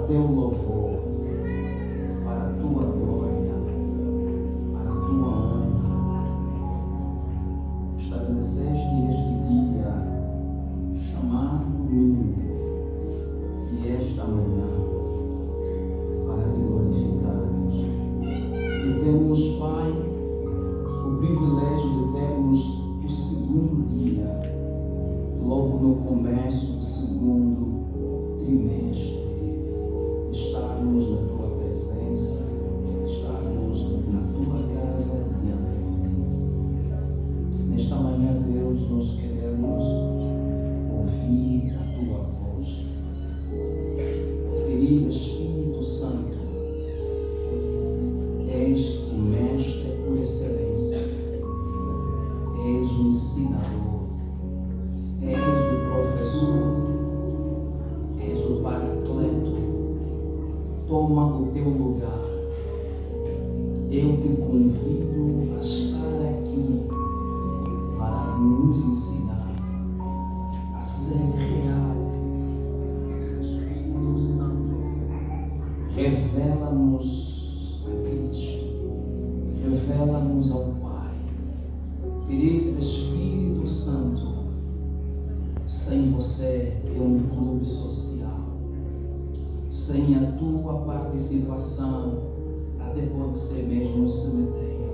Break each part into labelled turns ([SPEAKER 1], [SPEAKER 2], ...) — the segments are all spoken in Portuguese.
[SPEAKER 1] teu louvor, para a tua glória, para a tua honra. Estabeleceste este dia chamado domingo e esta manhã para te glorificarmos. E temos, Pai, o privilégio de termos o segundo dia, logo no começo do segundo trimestre, estarmos na tua presença, estarmos na tua casa diante de ti. Nesta manhã, Deus, nós queremos ouvir a tua voz. Querido Espírito Santo, és o mestre por excelência, és o ensinador, és o professor, és o paracleto. Toma o teu lugar. Eu te convido a estar aqui para nos ensinar a ser real. Espírito Santo, revela-nos a Cristo, revela-nos ao Pai. Querido Espírito Santo, sem você é um clube social. Sem a tua participação, até pode ser mesmo um cemitério.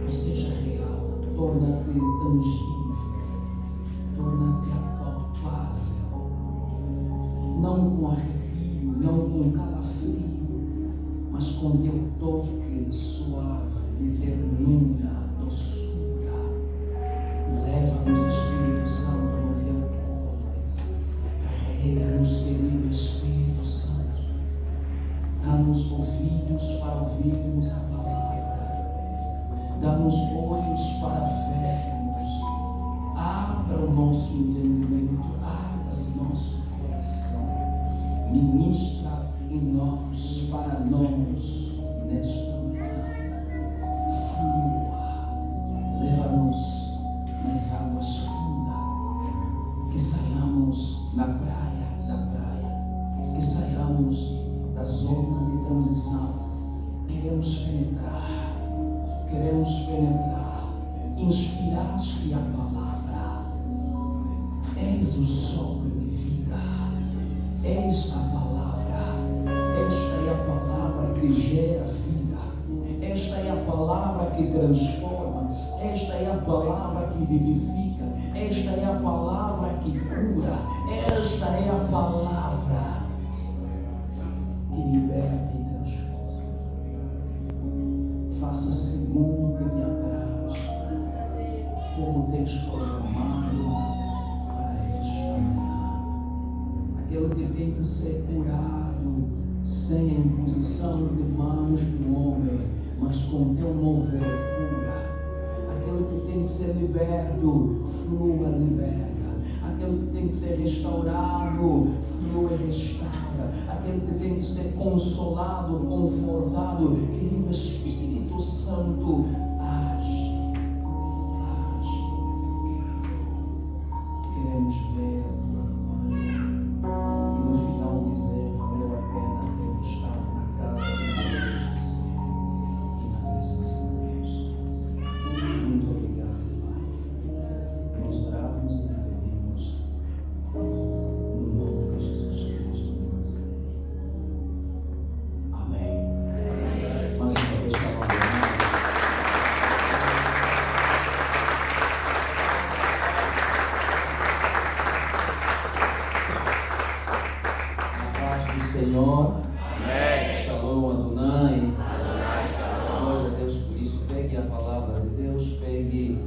[SPEAKER 1] Mas seja real, torna-te tangível, torna-te apalpável. Não com arrepio, não com calafrio, mas com teu toque suave de ternura, doçura. Leva-nos, Espírito Santo, no teu colo. Carrega-nos, querido Espírito Santo. Dá-nos ouvidos para ouvirmos a palavra. Dá-nos olhos para vermos. Abra o nosso entendimento, abra o nosso coração. Ministra em nós, para nós, nesta manhã. Flua. Leva-nos nas águas fundas, que saiamos na praia da praia, que saiamos da zona de transição. Queremos penetrar, inspiraste a palavra, és o sopro de vida, és a palavra, esta é a palavra que gera vida, esta é a palavra que transforma, esta é a palavra que vivifica, esta é a palavra que cura, esta é a palavra que liberta e transforma. Faça segundo o que te apraz, como tens programado para esta manhã. Aquele que tem que ser curado sem a imposição de mãos do homem, mas com teu mover cura. Aquele que tem que ser liberto, flua, liberta. Aquele que tem que ser restaurado, flua e restaura. Aquele que tem que ser consolado, confortado, querido Espírito Santo, age. Queremos ver a tua glória e no final dizer: valeu a pena ter estado na casa de Deus e na presença de Deus. Muito obrigado, Pai. Nós oramos e te pedimos no nome de Jesus Cristo de Nazaré. Amém. Mais uma vez, palavra. Na paz do Senhor. Amém. Shalom Adonai. Glória a Deus por isso. Pegue a palavra de Deus, pegue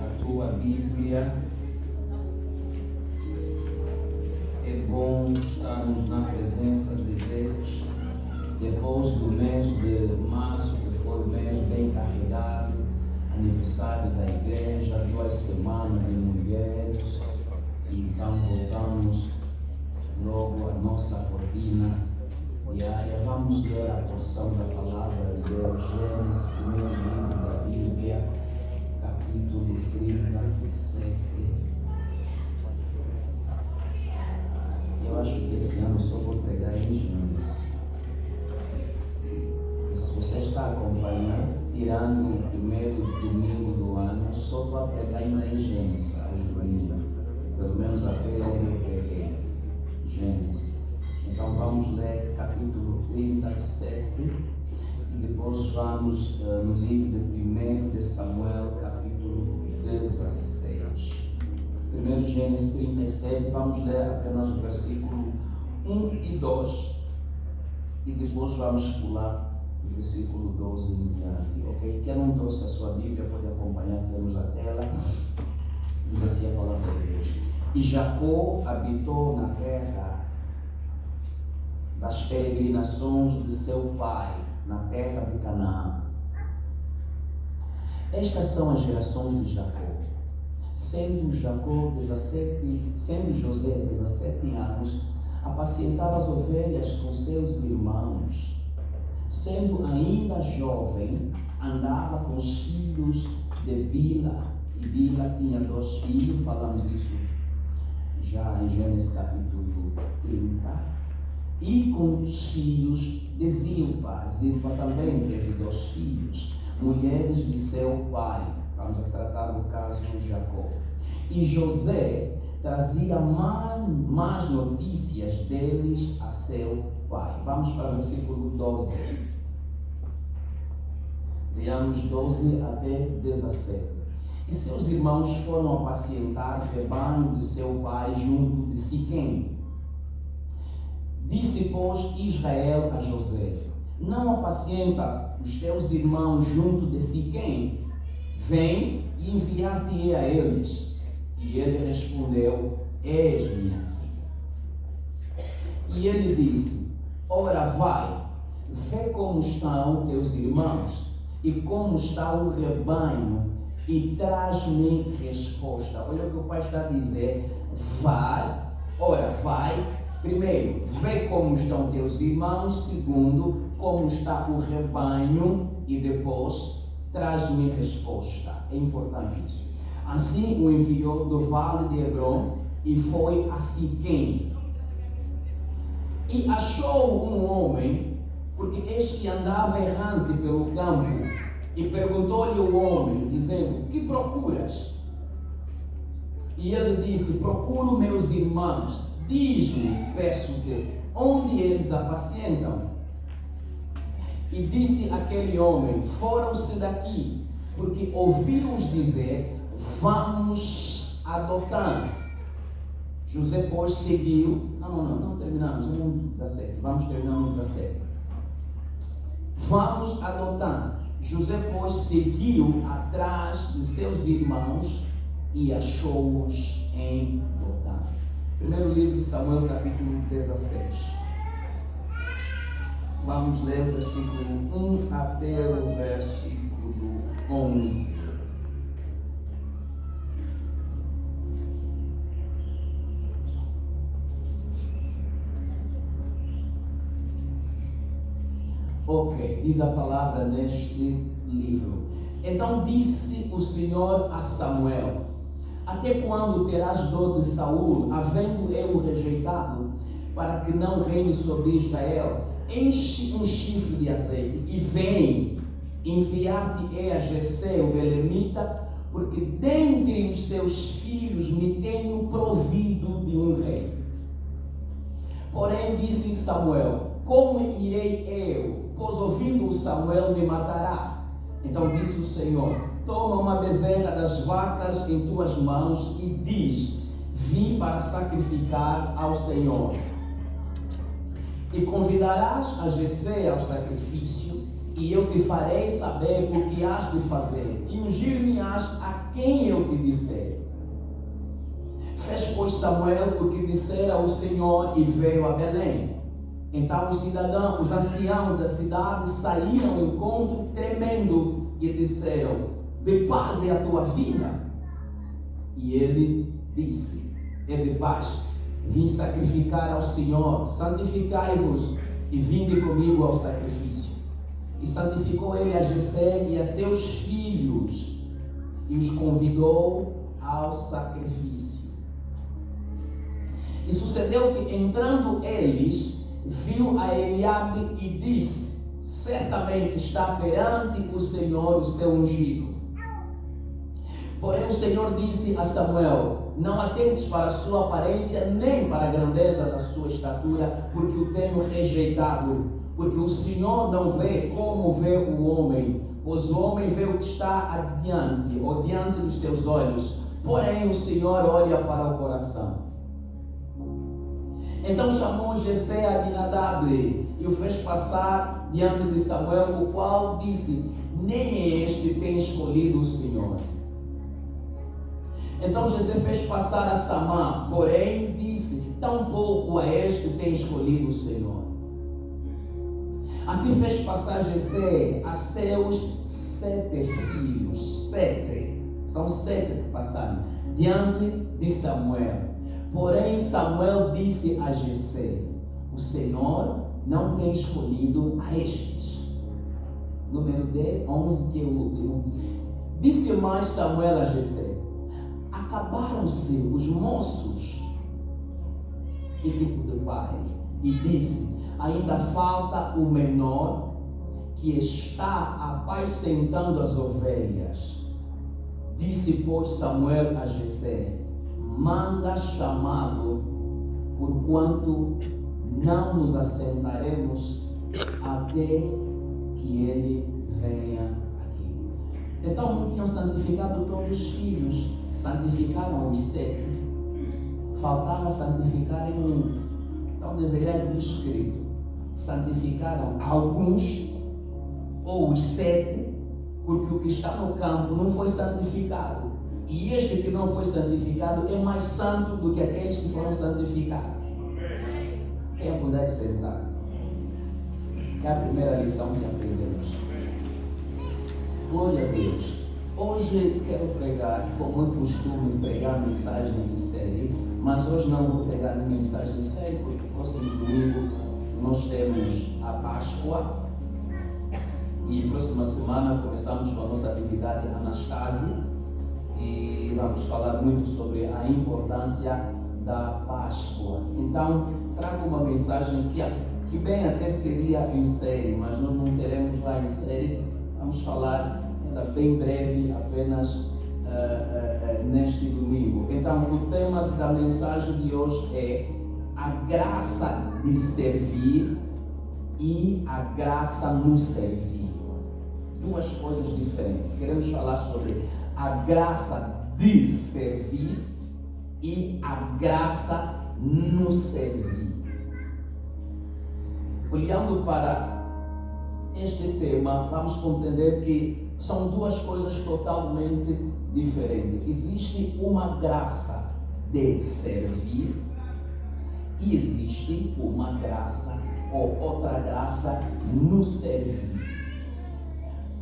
[SPEAKER 1] a tua Bíblia. É bom estarmos na presença de Deus depois do mês de março, que foi um mês bem carregado, aniversário da igreja, 2 semanas de mulheres, então voltamos logo à nossa rotina diária. Vamos ler a porção da palavra de Deus, Gênesis, primeiro livro da Bíblia, capítulo 37. Eu
[SPEAKER 2] acho que esse ano só vou pregar em Gênesis. Se você está acompanhando, tirando o primeiro domingo do ano, só vou pregar em Gênesis, a Joaninha. Pelo menos até onde eu preguei. Gênesis. Então vamos ler capítulo 37 e depois vamos no livro de 1 de Samuel, capítulo 16. Primeiro Gênesis 37, vamos ler apenas o versículo 1 e 2 e depois vamos pular o versículo 12 em diante, ok? Quem não trouxe a sua Bíblia pode acompanhar, temos a tela, diz assim a palavra de Deus. E Jacó habitou na terra das peregrinações de seu pai, na terra de Canaã. Estas são as gerações de Jacó. Sendo José 17 anos, apacentava as ovelhas com seus irmãos. Sendo ainda jovem, andava com os filhos de Bila. E Bila tinha 2 filhos, falamos isso já em Gênesis capítulo 30. E com os filhos de Zilpa. Zilpa também teve 2 filhos, mulheres de seu pai. Vamos tratar do caso de Jacó. E José trazia mais notícias deles a seu pai. Vamos para o versículo 12. Leamos 12 até 17. E seus irmãos foram apacentar o rebanho de seu pai junto de Siquém. Disse, pois, Israel a José: não apacienta os teus irmãos junto de Siquém? Vem e enviar-te-ei a eles. E ele respondeu: eis-me aqui. E ele disse: ora vai, vê como estão teus irmãos e como está o rebanho, e traz-me resposta. Olha o que o pai está a dizer. Vai, ora vai, primeiro, vê como estão teus irmãos, segundo, como está o rebanho, e depois traz-me resposta. É importante isso. Assim o enviou do vale de Hebron e foi a Siquém. E achou um homem, porque este andava errante pelo campo, e perguntou-lhe o homem, dizendo: que procuras? E ele disse: procuro meus irmãos. Diz-me, peço-te, onde eles apacientam? E disse aquele homem: foram-se daqui, porque ouviram-os dizer: vamos adotar. José, pois, seguiu. Não terminamos, no 17. Vamos terminar no 17. Vamos adotar. José, pois, seguiu atrás de seus irmãos e achou-os em Dotã. Primeiro livro de Samuel, capítulo 16. Vamos ler o versículo 1 até o versículo 11. Ok, diz a palavra neste livro. Então disse o Senhor a Samuel: até quando terás dor de Saul, havendo eu rejeitado, para que não reine sobre Israel? Enche um chifre de azeite e vem, enviar-te-ei a Jessé o belemita, porque dentre os seus filhos me tenho provido de um rei. Porém disse Samuel: como irei eu? Pois ouvindo Samuel me matará. Então disse o Senhor: toma uma bezerra das vacas em tuas mãos e diz: vim para sacrificar ao Senhor. E convidarás a Jessé ao sacrifício, e eu te farei saber o que has de fazer, e ungir-me-ás a quem eu te disser. Fez, pois, Samuel o que dissera o Senhor e veio a Belém. Então os cidadãos, os anciãos da cidade saíram ao encontro tremendo e disseram: de paz é a tua vinda? E ele disse: é de paz. Vim sacrificar ao Senhor. Santificai-vos e vinde comigo ao sacrifício. E santificou ele a Jessé e a seus filhos e os convidou ao sacrifício. E sucedeu que, entrando eles, viu a Eliabe e disse: certamente está perante o Senhor o seu ungido. Porém o Senhor disse a Samuel: não atentes para a sua aparência, nem para a grandeza da sua estatura, porque o tenho rejeitado. Porque o Senhor não vê como vê o homem, pois o homem vê o que está adiante, ou diante dos seus olhos. Porém o Senhor olha para o coração. Então chamou Jessé a Abinadab e o fez passar diante de Samuel, o qual disse: nem este tem escolhido o Senhor. Então Jessé fez passar a Samá, porém disse: tampouco a este tem escolhido o Senhor. Assim fez passar Jessé a seus 7 filhos, 7, são 7 que passaram, diante de Samuel. Porém Samuel disse a Jessé: o Senhor não tem escolhido a estes. Número 11, que é o último. Disse mais Samuel a Jessé: acabaram-se os moços e tipo de pai. E disse: ainda falta o menor, que está apacentando as ovelhas. Disse, pois, Samuel a Jessé: manda chamá-lo, porquanto não nos assentaremos até que ele venha aqui. Então não tinham santificado todos os filhos, santificaram os 7. Faltava santificar em um. Então deveria ter escrito: santificaram alguns, ou os 7, porque o que está no campo não foi santificado. E este que não foi santificado é mais santo do que aqueles que foram santificados. Quem puder sentar. É a primeira lição que aprendemos. Glória a Deus. Hoje quero pregar, como é costume, pregar mensagem de série, mas hoje não vou pregar mensagem de série, porque próximo domingo nós temos a Páscoa e próxima semana começamos com a nossa atividade Anastase e vamos falar muito sobre a importância da Páscoa. Então trago uma mensagem que bem até seria em série, mas nós não teremos lá em série. Vamos falar bem breve, apenas neste domingo. Então o tema da mensagem de hoje é a graça de servir e a graça no servir. Duas coisas diferentes. Queremos falar sobre a graça de servir e a graça no servir. Olhando para este tema, vamos compreender que são duas coisas totalmente diferentes. Existe uma graça de servir e existe uma graça ou outra graça no servir.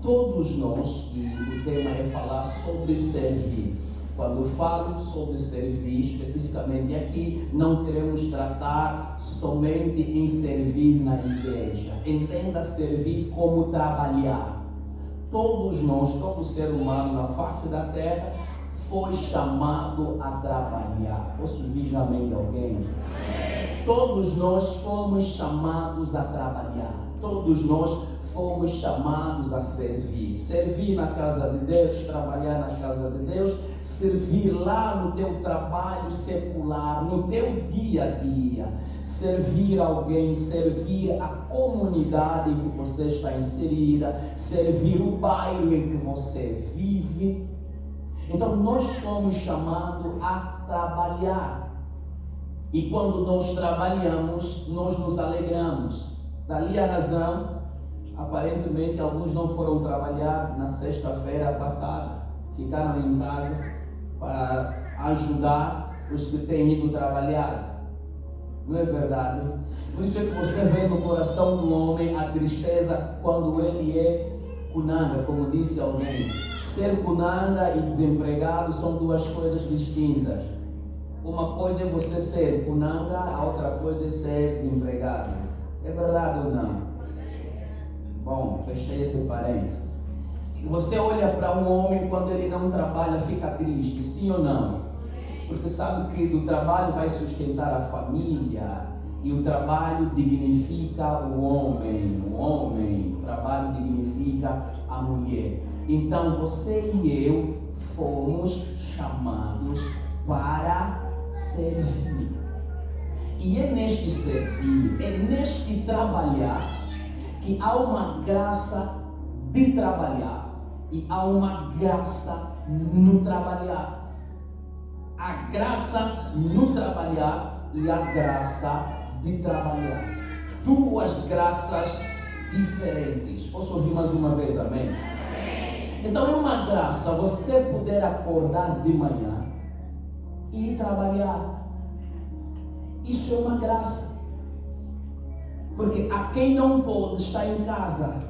[SPEAKER 2] Todos nós, e o tema é falar sobre servir. Quando falo sobre servir, especificamente aqui, não queremos tratar somente em servir na igreja. Entenda servir como trabalhar. Todos nós, todo ser humano na face da terra foi chamado a trabalhar. Posso ouvir amém de alguém? Todos nós fomos chamados a trabalhar. Todos nós fomos chamados a servir. Servir na casa de Deus, trabalhar na casa de Deus, servir lá no teu trabalho secular, no teu dia a dia. Servir alguém, servir a comunidade em que você está inserida, servir o bairro em que você vive. Então nós somos chamados a trabalhar. E quando nós trabalhamos, nós nos alegramos. Dali a razão, aparentemente alguns não foram trabalhar na sexta-feira passada, ficaram em casa para ajudar os que têm ido trabalhar. Não é verdade? Por isso é que você vê no coração do homem a tristeza quando ele é cunanga, como disse alguém. Ser cunanga e desempregado são duas coisas distintas. Uma coisa é você ser cunanga, a outra coisa é ser desempregado. É verdade ou não? Bom, fechei esse parênteses. Você olha para um homem quando ele não trabalha, fica triste, sim ou não? Porque sabe que o trabalho vai sustentar a família e o trabalho dignifica o homem, o trabalho dignifica a mulher. Então você e eu fomos chamados para servir. E é neste servir, é neste trabalhar que há uma graça de trabalhar e há uma graça no trabalhar. A graça no trabalhar e a graça de trabalhar. Duas graças diferentes. Posso ouvir mais uma vez, amém? Então é uma graça você poder acordar de manhã e ir trabalhar. Isso é uma graça. Porque a quem não pode estar em casa,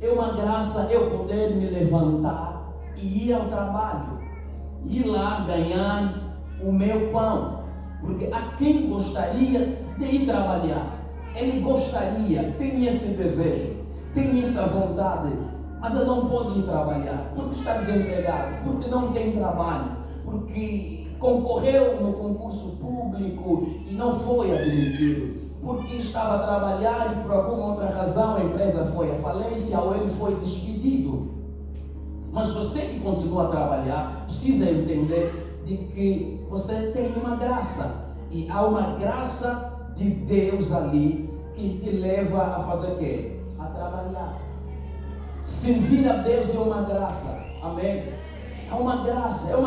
[SPEAKER 2] é uma graça eu poder me levantar e ir ao trabalho. Ir lá ganhar o meu pão. Porque a quem gostaria de ir trabalhar, ele gostaria, tem esse desejo, tem essa vontade, mas ele não pode ir trabalhar, porque está desempregado, porque não tem trabalho, porque concorreu no concurso público e não foi admitido, porque estava a trabalhar e por alguma outra razão a empresa foi à falência ou ele foi despedido. Mas você que continua a trabalhar, precisa entender de que você tem uma graça. E há uma graça de Deus ali que te leva a fazer o quê? A trabalhar. Servir a Deus é uma graça. Amém? É uma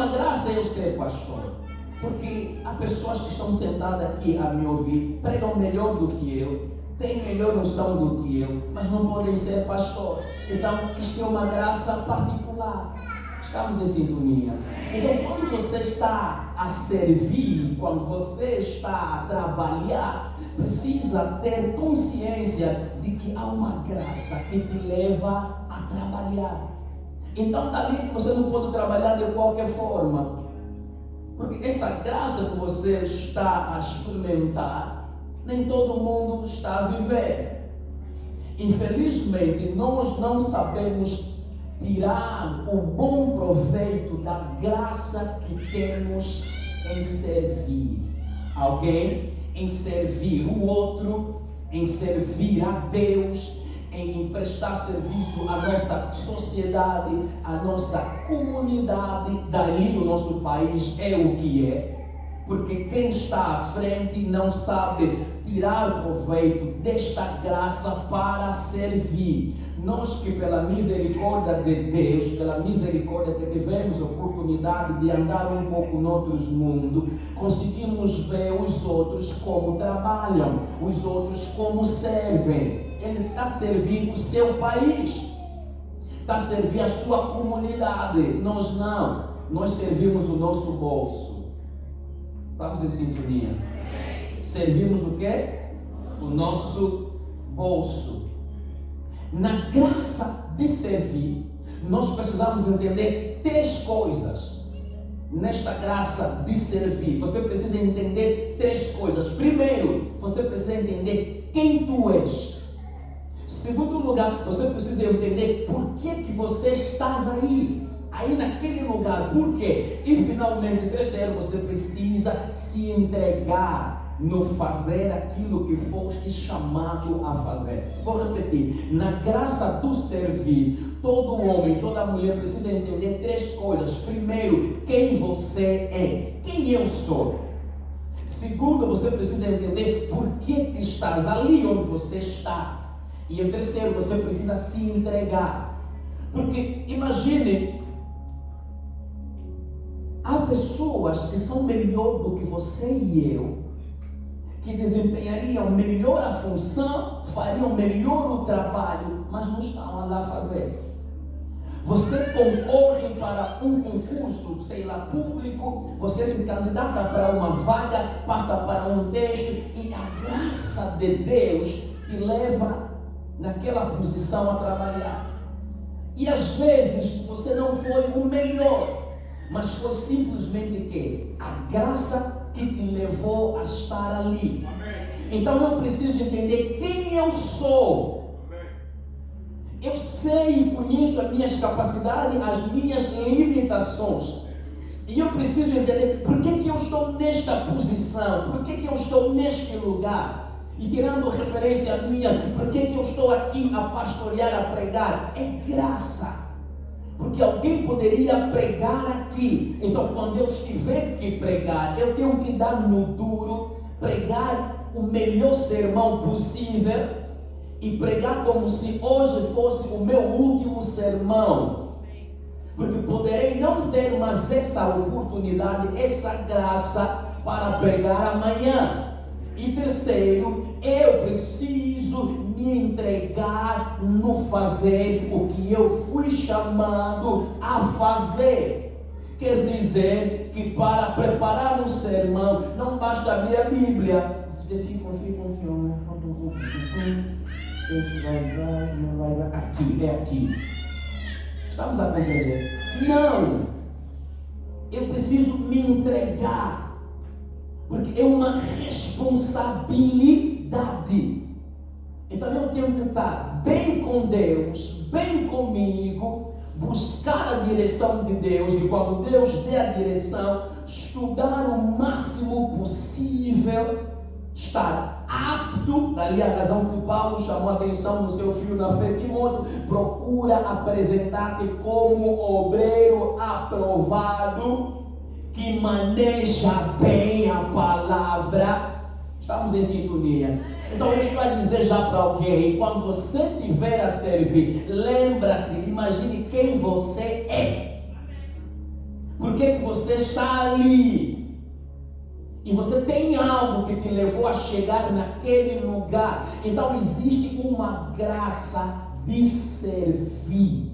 [SPEAKER 2] graça eu ser pastor. Porque há pessoas que estão sentadas aqui a me ouvir, pregam melhor do que eu, têm melhor noção do que eu, mas não podem ser pastor. Então, isto é uma graça particular. Estamos em sintonia. Então, quando você está a servir, quando você está a trabalhar, precisa ter consciência de que há uma graça que te leva a trabalhar. Então, dali que você não pode trabalhar de qualquer forma. Porque essa graça que você está a experimentar, nem todo mundo está a viver. Infelizmente, nós não sabemos tirar o bom proveito da graça que temos em servir alguém, em servir o outro, em servir a Deus, em prestar serviço à nossa sociedade, à nossa comunidade. Daí o nosso país é o que é, porque quem está à frente não sabe tirar proveito desta graça para servir. Nós que pela misericórdia de Deus, pela misericórdia que tivemos a oportunidade de andar um pouco noutros mundos, conseguimos ver os outros como trabalham, os outros como servem. Ele está servindo o seu país, está servindo a sua comunidade. Nós não, nós servimos o nosso bolso. Estamos em sintonia? Servimos o quê? O nosso bolso. Na graça de servir, nós precisamos entender três coisas. Nesta graça de servir, você precisa entender três coisas. Primeiro, você precisa entender quem tu és. Segundo lugar, você precisa entender por que você estás aí naquele lugar. Por quê? E finalmente, terceiro, você precisa se entregar no fazer aquilo que foste chamado a fazer. Vou repetir: na graça do servir, todo homem, toda mulher precisa entender três coisas. Primeiro, quem você é, quem eu sou. Segundo, você precisa entender por que estás ali onde você está. E em terceiro, você precisa se entregar. Porque imagine, há pessoas que são melhor do que você e eu, que desempenhariam melhor a função, fariam melhor o trabalho, mas não estão lá a fazer. Você concorre para um concurso, sei lá, público, você se candidata para uma vaga, passa para um teste e a graça de Deus te leva naquela posição a trabalhar. E às vezes você não foi o melhor, mas foi simplesmente que a graça que te levou a estar ali. Então eu preciso entender quem eu sou. Eu sei e conheço as minhas capacidades, as minhas limitações. E eu preciso entender por que eu estou nesta posição, por que eu estou neste lugar. E tirando referência minha, por que eu estou aqui a pastorear, a pregar? É graça. Porque alguém poderia pregar aqui. Então, quando eu estiver que pregar, eu tenho que dar no duro, pregar o melhor sermão possível e pregar como se hoje fosse o meu último sermão. Porque poderei não ter mais essa oportunidade, essa graça para pregar amanhã. E terceiro, eu preciso me entregar no fazer o que eu fui chamado a fazer. Quer dizer que para preparar um sermão, não basta abrir a Bíblia. Aqui, é aqui. Estamos a compreender? Não! Eu preciso me entregar. Porque é uma responsabilidade. Então eu tenho que estar bem com Deus, bem comigo, buscar a direção de Deus. E quando Deus der a direção, estudar o máximo possível, estar apto. Dali a razão que Paulo chamou a atenção no seu filho na fé, Timóteo: procura apresentar-te como obreiro aprovado, que maneja bem a palavra. Estamos em sintonia? Então eu estou a dizer já para alguém: quando você estiver a servir, lembra-se, imagine quem você é. Por que você está ali? E você tem algo que te levou a chegar naquele lugar. Então existe uma graça de servir.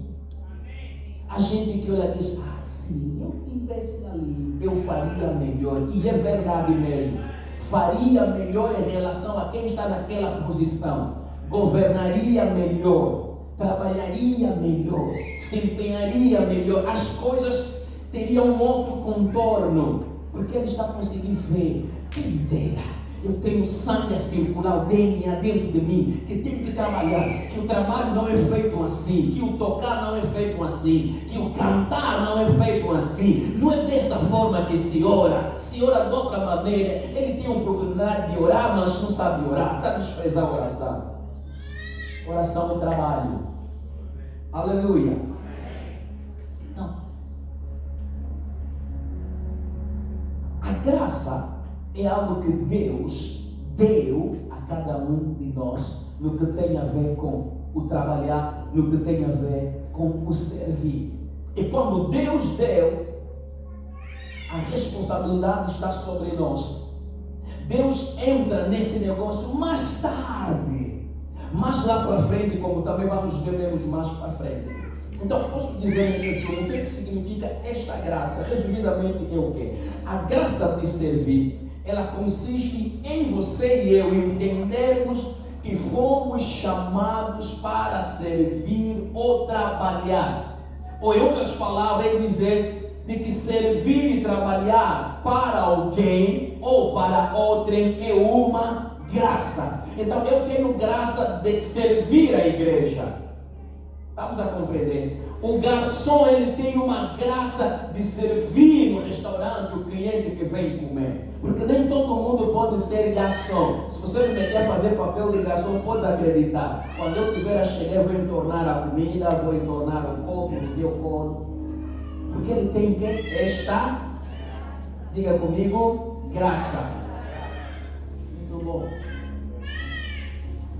[SPEAKER 2] A gente que olha diz: se eu estivesse ali, eu faria melhor. E é verdade mesmo. Faria melhor em relação a quem está naquela posição. Governaria melhor. Trabalharia melhor. Se empenharia melhor. As coisas teriam um outro contorno. Porque ele está conseguindo ver. Quem dera eu tenho sangue a circular, o DNA dentro de mim, que tenho que trabalhar, que o trabalho não é feito assim, que o tocar não é feito assim, que o cantar não é feito assim. Não é dessa forma que se ora de outra maneira. Ele tem uma oportunidade de orar, mas não sabe orar, está a desprezar a oração. Oração é trabalho. Aleluia. Não. A graça é algo que Deus deu a cada um de nós, no que tem a ver com o trabalhar, no que tem a ver com o servir. E quando Deus deu, a responsabilidade está sobre nós. Deus entra nesse negócio mais tarde, mais lá para frente, como também vamos vermos mais para frente. Então, posso dizer nesse o que significa esta graça? Resumidamente, é o quê? A graça de servir, ela consiste em você e eu entendermos que fomos chamados para servir ou trabalhar. Ou em outras palavras, é dizer de que servir e trabalhar para alguém ou para outrem é uma graça. Então eu tenho graça de servir a igreja. Vamos a compreender. O garçom, ele tem uma graça de servir no restaurante o cliente que vem comer. Porque nem todo mundo pode ser garçom. Se você me quer fazer papel de garçom, pode acreditar. Quando eu estiver a chegar, eu vou entornar a comida, vou entornar o copo do meu colo. Porque ele tem que esta, diga comigo, graça. Muito bom.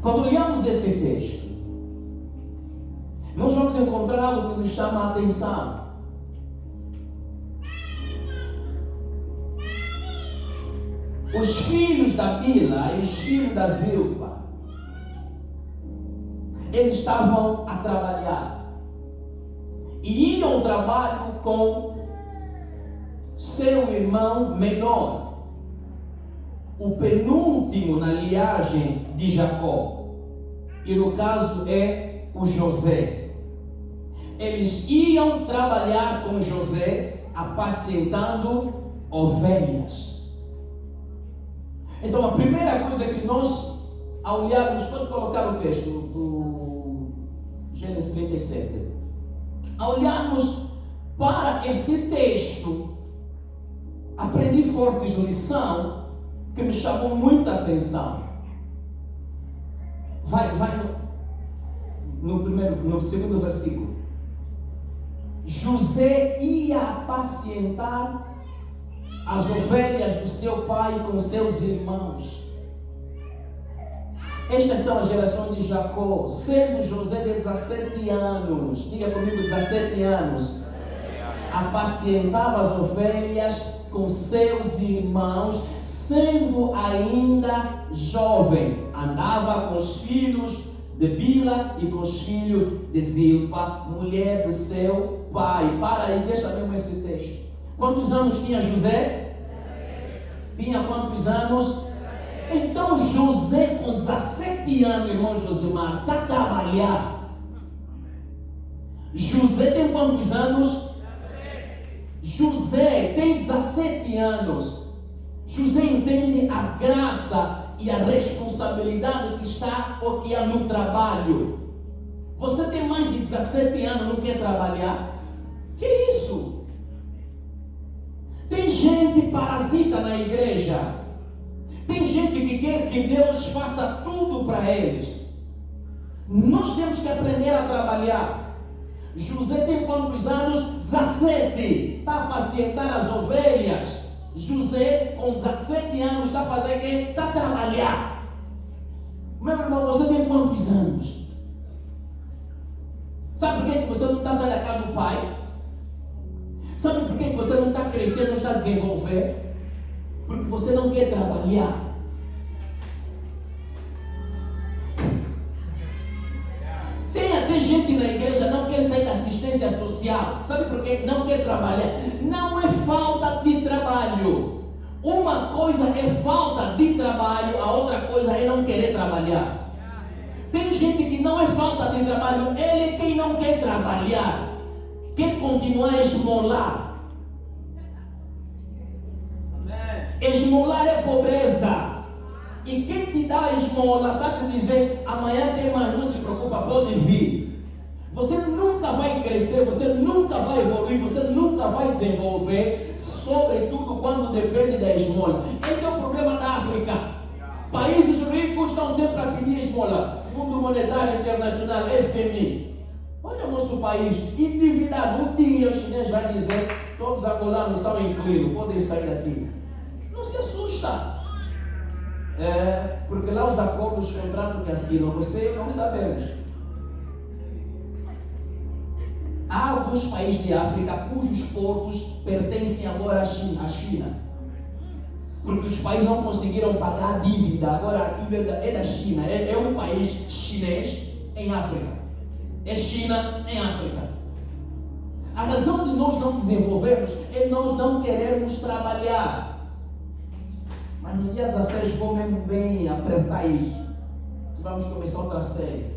[SPEAKER 2] Quando olhamos esse texto, nós vamos encontrar algo que nos chama a atenção. Os filhos da Bila e os filhos da Zilpa, eles estavam a trabalhar. E iam ao trabalho com seu irmão menor, o penúltimo na linhagem de Jacó. E no caso é o José. Eles iam trabalhar com José, apacentando ovelhas. Então a primeira coisa que nós, ao olharmos, pode colocar o texto do Gênesis 37. Ao olharmos para esse texto, aprendi fortes lição que me chamou muita atenção. Vai no segundo versículo. José ia apacentar as ovelhas do seu pai com seus irmãos. Estas são as gerações de Jacó, sendo José de 17 anos. Diga comigo, 17 anos. Apacientava as ovelhas com seus irmãos, sendo ainda jovem. Andava com os filhos de Bila e com os filhos de Zilpa, mulher de seu pai. Para aí, deixa mesmo esse texto. Quantos anos tinha José? Tinha quantos anos? Então José, com 17 anos, irmão Josimar, está a trabalhar. José tem quantos anos? José tem 17 anos. José entende a graça e a responsabilidade que está ou que há no trabalho. Você tem mais de 17 anos e não quer trabalhar? Que isso? Tem gente parasita na igreja. Tem gente que quer que Deus faça tudo para eles. Nós temos que aprender a trabalhar. José tem quantos anos? 17. Está a apacentar as ovelhas. José, com 17 anos, está a fazer o quê? Está a trabalhar. Meu irmão, você tem quantos anos? Sabe por que você não está saindo da casa do pai? Sabe por que você não está crescendo, não está desenvolvendo? Porque você não quer trabalhar. Tem até gente na igreja que não quer sair da assistência social. Sabe por quê? Não quer trabalhar. Não é falta de trabalho. Uma coisa é falta de trabalho, a outra coisa é não querer trabalhar. Tem gente que não é falta de trabalho, ele quem não quer trabalhar, quer continuar a esmolar. Esmolar é pobreza. E quem te dá a esmola está te dizer, amanhã tem mais, não se preocupa, pode vir. Você nunca vai crescer, você nunca vai evoluir, você nunca vai desenvolver, sobretudo quando depende da esmola. Esse é o problema da África. Países ricos estão sempre a pedir esmola. Fundo Monetário Internacional, FMI. Olha o nosso país, endividado. Um dia o chinês vai dizer, todos os angolanos são inclinos, podem sair daqui. Não se assusta. Porque lá os acordos contratos que assinam, você e eu não sabemos. Há alguns países de África cujos portos pertencem agora à China. Porque os países não conseguiram pagar a dívida. Agora aquilo é da China. É um país chinês em África. É China em África. A razão de nós não desenvolvermos é nós não querermos trabalhar. Mas no dia 16 vou mesmo bem apertar isso. Vamos começar outra série.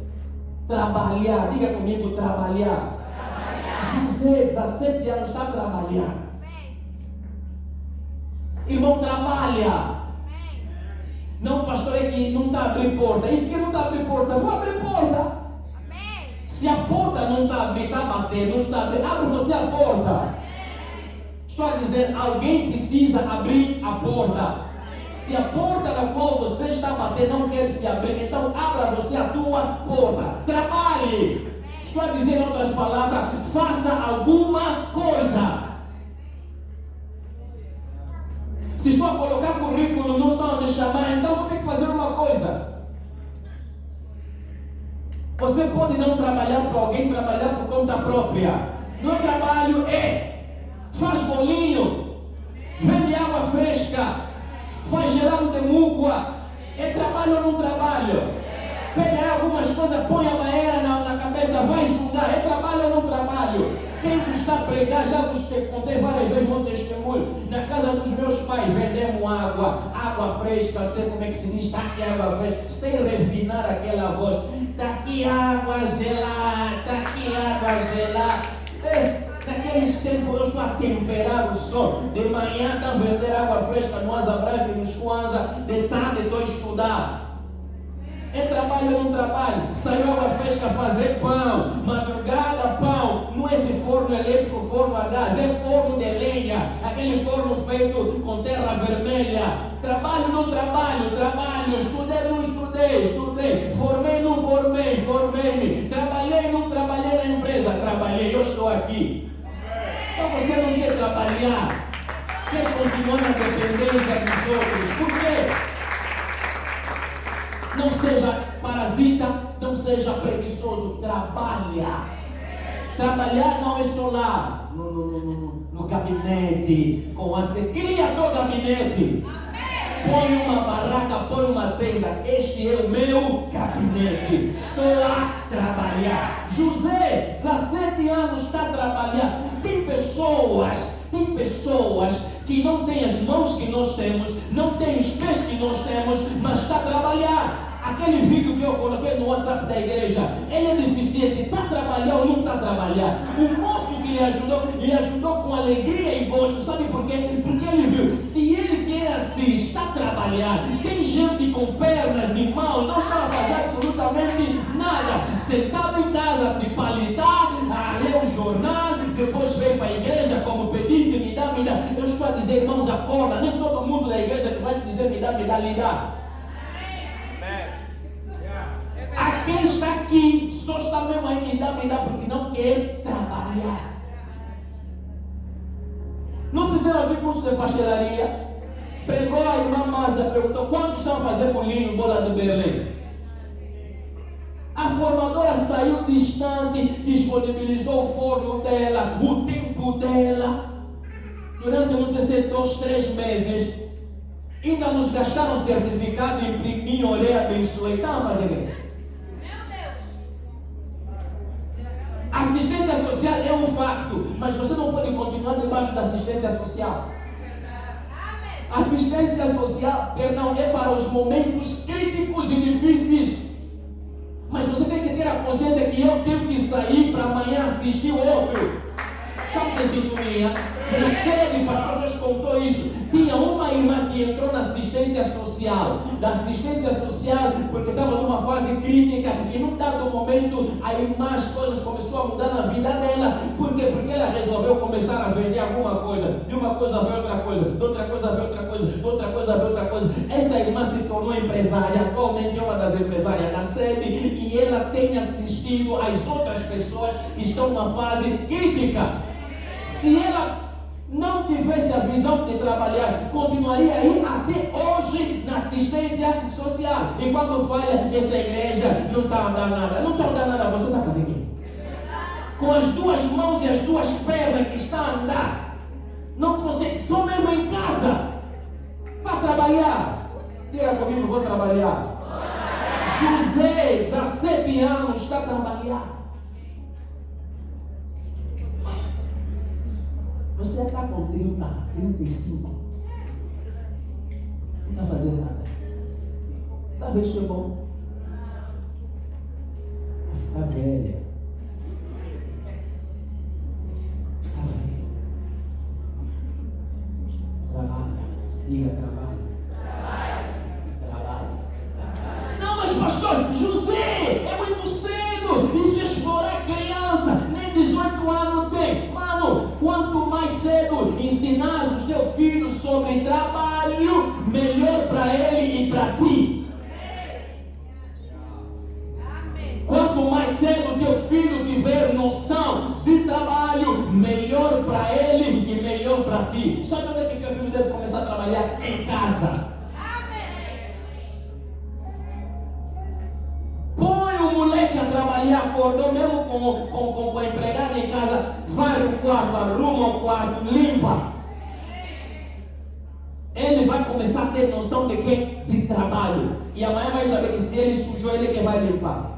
[SPEAKER 2] Trabalhar, diga comigo, trabalhar. José, 17 anos, está a trabalhar. Irmão, trabalha. Não, pastor, é que não está a abrir porta. E por que não está a abrir porta? Vou abrir porta. Se a porta não está a abrir, está a bater, não está a abrir, abre você a porta. Estou a dizer, alguém precisa abrir a porta. Se a porta da qual você está a bater não quer se abrir, então abra você a tua porta. Trabalhe. Estou a dizer em outras palavras, faça alguma coisa. Se estou a colocar currículo, não estão a me chamar, então vou ter que fazer uma coisa. Você pode não trabalhar para alguém, trabalhar por conta própria. Meu trabalho faz bolinho, vende água fresca, faz gelado de múcua. É trabalho ou não trabalho? Pega aí algumas coisas, põe a maneira na cabeça, vai estudar. É trabalho ou não trabalho? Quem está a pregar, já vos contei várias vezes meu testemunho. Na casa dos meus pais vendemos água fresca, sei como é que se diz, está aqui água fresca, sem refinar aquela voz. Está aqui água gelada, está aqui água gelada. Naqueles tempos eu estou a temperar o sol. De manhã está a vender água fresca no Asa Brava e nos Kwanza. De tarde estou a estudar. É trabalho ou não trabalho? Saiu à festa fazer pão, madrugada pão, não é esse forno elétrico, forno a gás, é forno de lenha, aquele forno feito com terra vermelha. Trabalho ou não trabalho? Trabalho. Estudei ou não estudei? Formei ou não formei-me. Trabalhei ou não trabalhei na empresa? Trabalhei, eu estou aqui. Então você não quer trabalhar, quer continuar na dependência dos outros. Por quê? Não seja parasita, não seja preguiçoso, trabalha. Trabalhar não é só lá no gabinete, cria teu gabinete. Põe uma barraca, põe uma tenda. Este é o meu gabinete. Estou a trabalhar. José, 17 anos, está a trabalhar. Tem pessoas que não têm as mãos que nós temos, não têm os pés que nós temos, mas está a trabalhar. Aquele vídeo que eu coloquei no WhatsApp da igreja, ele é deficiente, está a trabalhar ou não está a trabalhar? O moço que lhe ajudou com alegria e gosto, sabe por quê? Porque ele viu, se ele quer assim, está a trabalhar, tem gente com pernas e mãos, não está a fazer absolutamente nada, sentado em casa, se palitar, a ler um jornal, depois vem para a igreja como pedinte, me dá. Eu estou a dizer, irmãos, acorda, nem todo mundo da igreja que vai te dizer, me dá, lhe dá. A quem está aqui só está mesmo aí, me dá, porque não quer trabalhar. Não fizeram aqui curso de pastelaria? Pregou a irmã Márcia, perguntou quantos estão a fazer bolinho, bola de Berlim? A formadora saiu distante, disponibilizou o forno dela, o tempo dela. Durante, não sei se 2, 3 meses, ainda nos gastaram certificado, imprimi, orei, abençoei. Estavam a fazer isso. Assistência social é um facto, mas você não pode continuar debaixo da assistência social. Assistência social, é para os momentos críticos e difíceis. Mas você tem que ter a consciência que eu tenho que sair para amanhã assistir o outro. Estamos em sintonia. Na sede, o pastor Jorge contou isso. Tinha uma irmã que entrou na assistência social. Da assistência social, porque estava numa fase crítica. E num dado momento, a irmã, as coisas começou a mudar na vida dela. Por quê? Porque ela resolveu começar a vender alguma coisa. De uma coisa veio outra coisa. De outra coisa veio outra coisa. De outra coisa veio outra coisa. Essa irmã se tornou empresária. Atualmente é uma das empresárias da sede. E ela tem assistido as outras pessoas que estão numa fase crítica. Se ela não tivesse a visão de trabalhar, continuaria aí até hoje na assistência social. E quando falha, essa igreja não está a dar nada. Não está a dar nada, você está fazendo isso. Com as 2 mãos e as 2 pernas que está a andar, não consegue, só mesmo em casa. Para trabalhar. Diga comigo, vou trabalhar. José, 17 anos, está a trabalhar. Você está com 30, 35. Não está fazendo nada. Talvez foi bom. Vai ficar velha. Ficar velha. Trabalha. Diga, trabalha. Trabalha. Não, mas pastor, José, é muito cedo. Isso é explorar criança. Nem 18 anos tem. Mano, quanto mais cedo ensinar os teus filhos sobre trabalho, melhor para ele e para ti. Quanto mais cedo o teu filho tiver noção de trabalho, melhor para ele e melhor para ti. Sabe onde é que teu filho deve começar a trabalhar? Em casa. Põe o moleque a trabalhar, acordou mesmo com a empregada em casa, vai no quarto, arruma o quarto, limpa. Ele vai começar a ter noção de quê? De trabalho. E amanhã vai saber que se ele sujou, ele que vai limpar.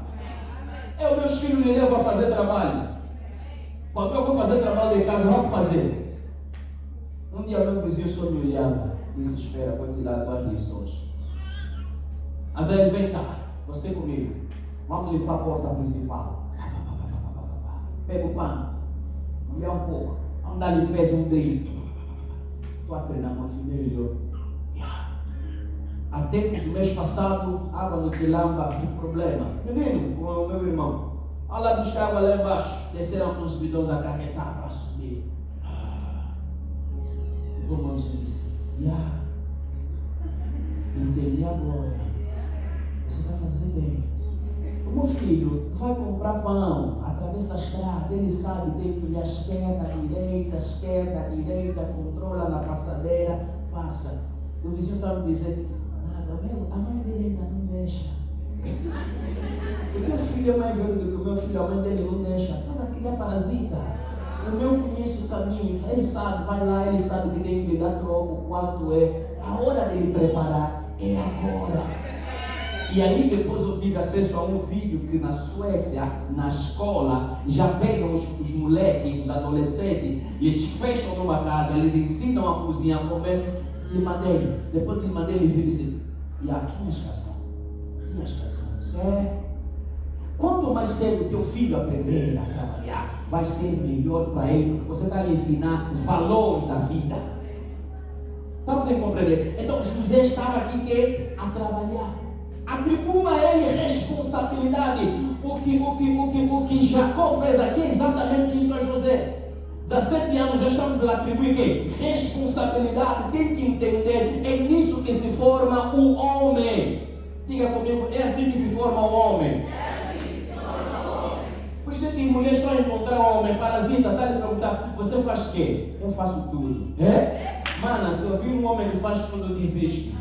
[SPEAKER 2] Eu, meus filhos, me levo a fazer trabalho. Quando eu vou fazer trabalho de casa, eu vou fazer. Um dia meu vizinho só me olhava, disse, espera, vou te dar 2 lições. Mas aí ele vem cá, você comigo. Vamos limpar a porta principal. Pega o pano. Vamos dar um pouco. Vamos dar limpeza, um brilho. Estou a treinar, meu filho, melhor. Até que no mês passado, água no Quilamba, problema. Menino, com o meu irmão. Olha lá buscar água lá embaixo. Desceram com os bidões a carregar para subir. O irmão disse, entendi agora. Você vai fazer bem. O meu filho vai comprar pão, atravessa a estrada, ele sabe, tem que olhar esquerda, direita, controla na passadeira, passa. O vizinho estava me dizendo, a mãe dele ainda não deixa. O meu filho é mais velho do que o meu filho, a mãe dele não deixa. Mas aquele é parasita. O meu conhece o caminho, ele sabe, vai lá, ele sabe que tem que lhe dar troco, quanto é. A hora dele preparar é agora. E aí depois eu tive acesso a um vídeo que na Suécia, na escola, já pegam os moleques, os adolescentes, eles fecham numa casa, eles ensinam a cozinhar, começam, depois que lhe mandei, ele viu e disse, tinhas razão. Quanto mais cedo teu filho aprender a trabalhar, vai ser melhor para ele, porque você vai lhe ensinar valores da vida. Estamos a compreender? Então José estava aqui a trabalhar. Atribua a ele responsabilidade. O que Jacó fez aqui é exatamente isso a José. 17 anos já estamos a atribuir que responsabilidade, tem que entender, é nisso que se forma o homem. Diga comigo, é assim que se forma o homem. Por isso é que mulheres estão a encontrar um homem parasita, está a lhe perguntar, você faz o quê? Eu faço tudo. Mana, se eu vir um homem que faz tudo, desiste.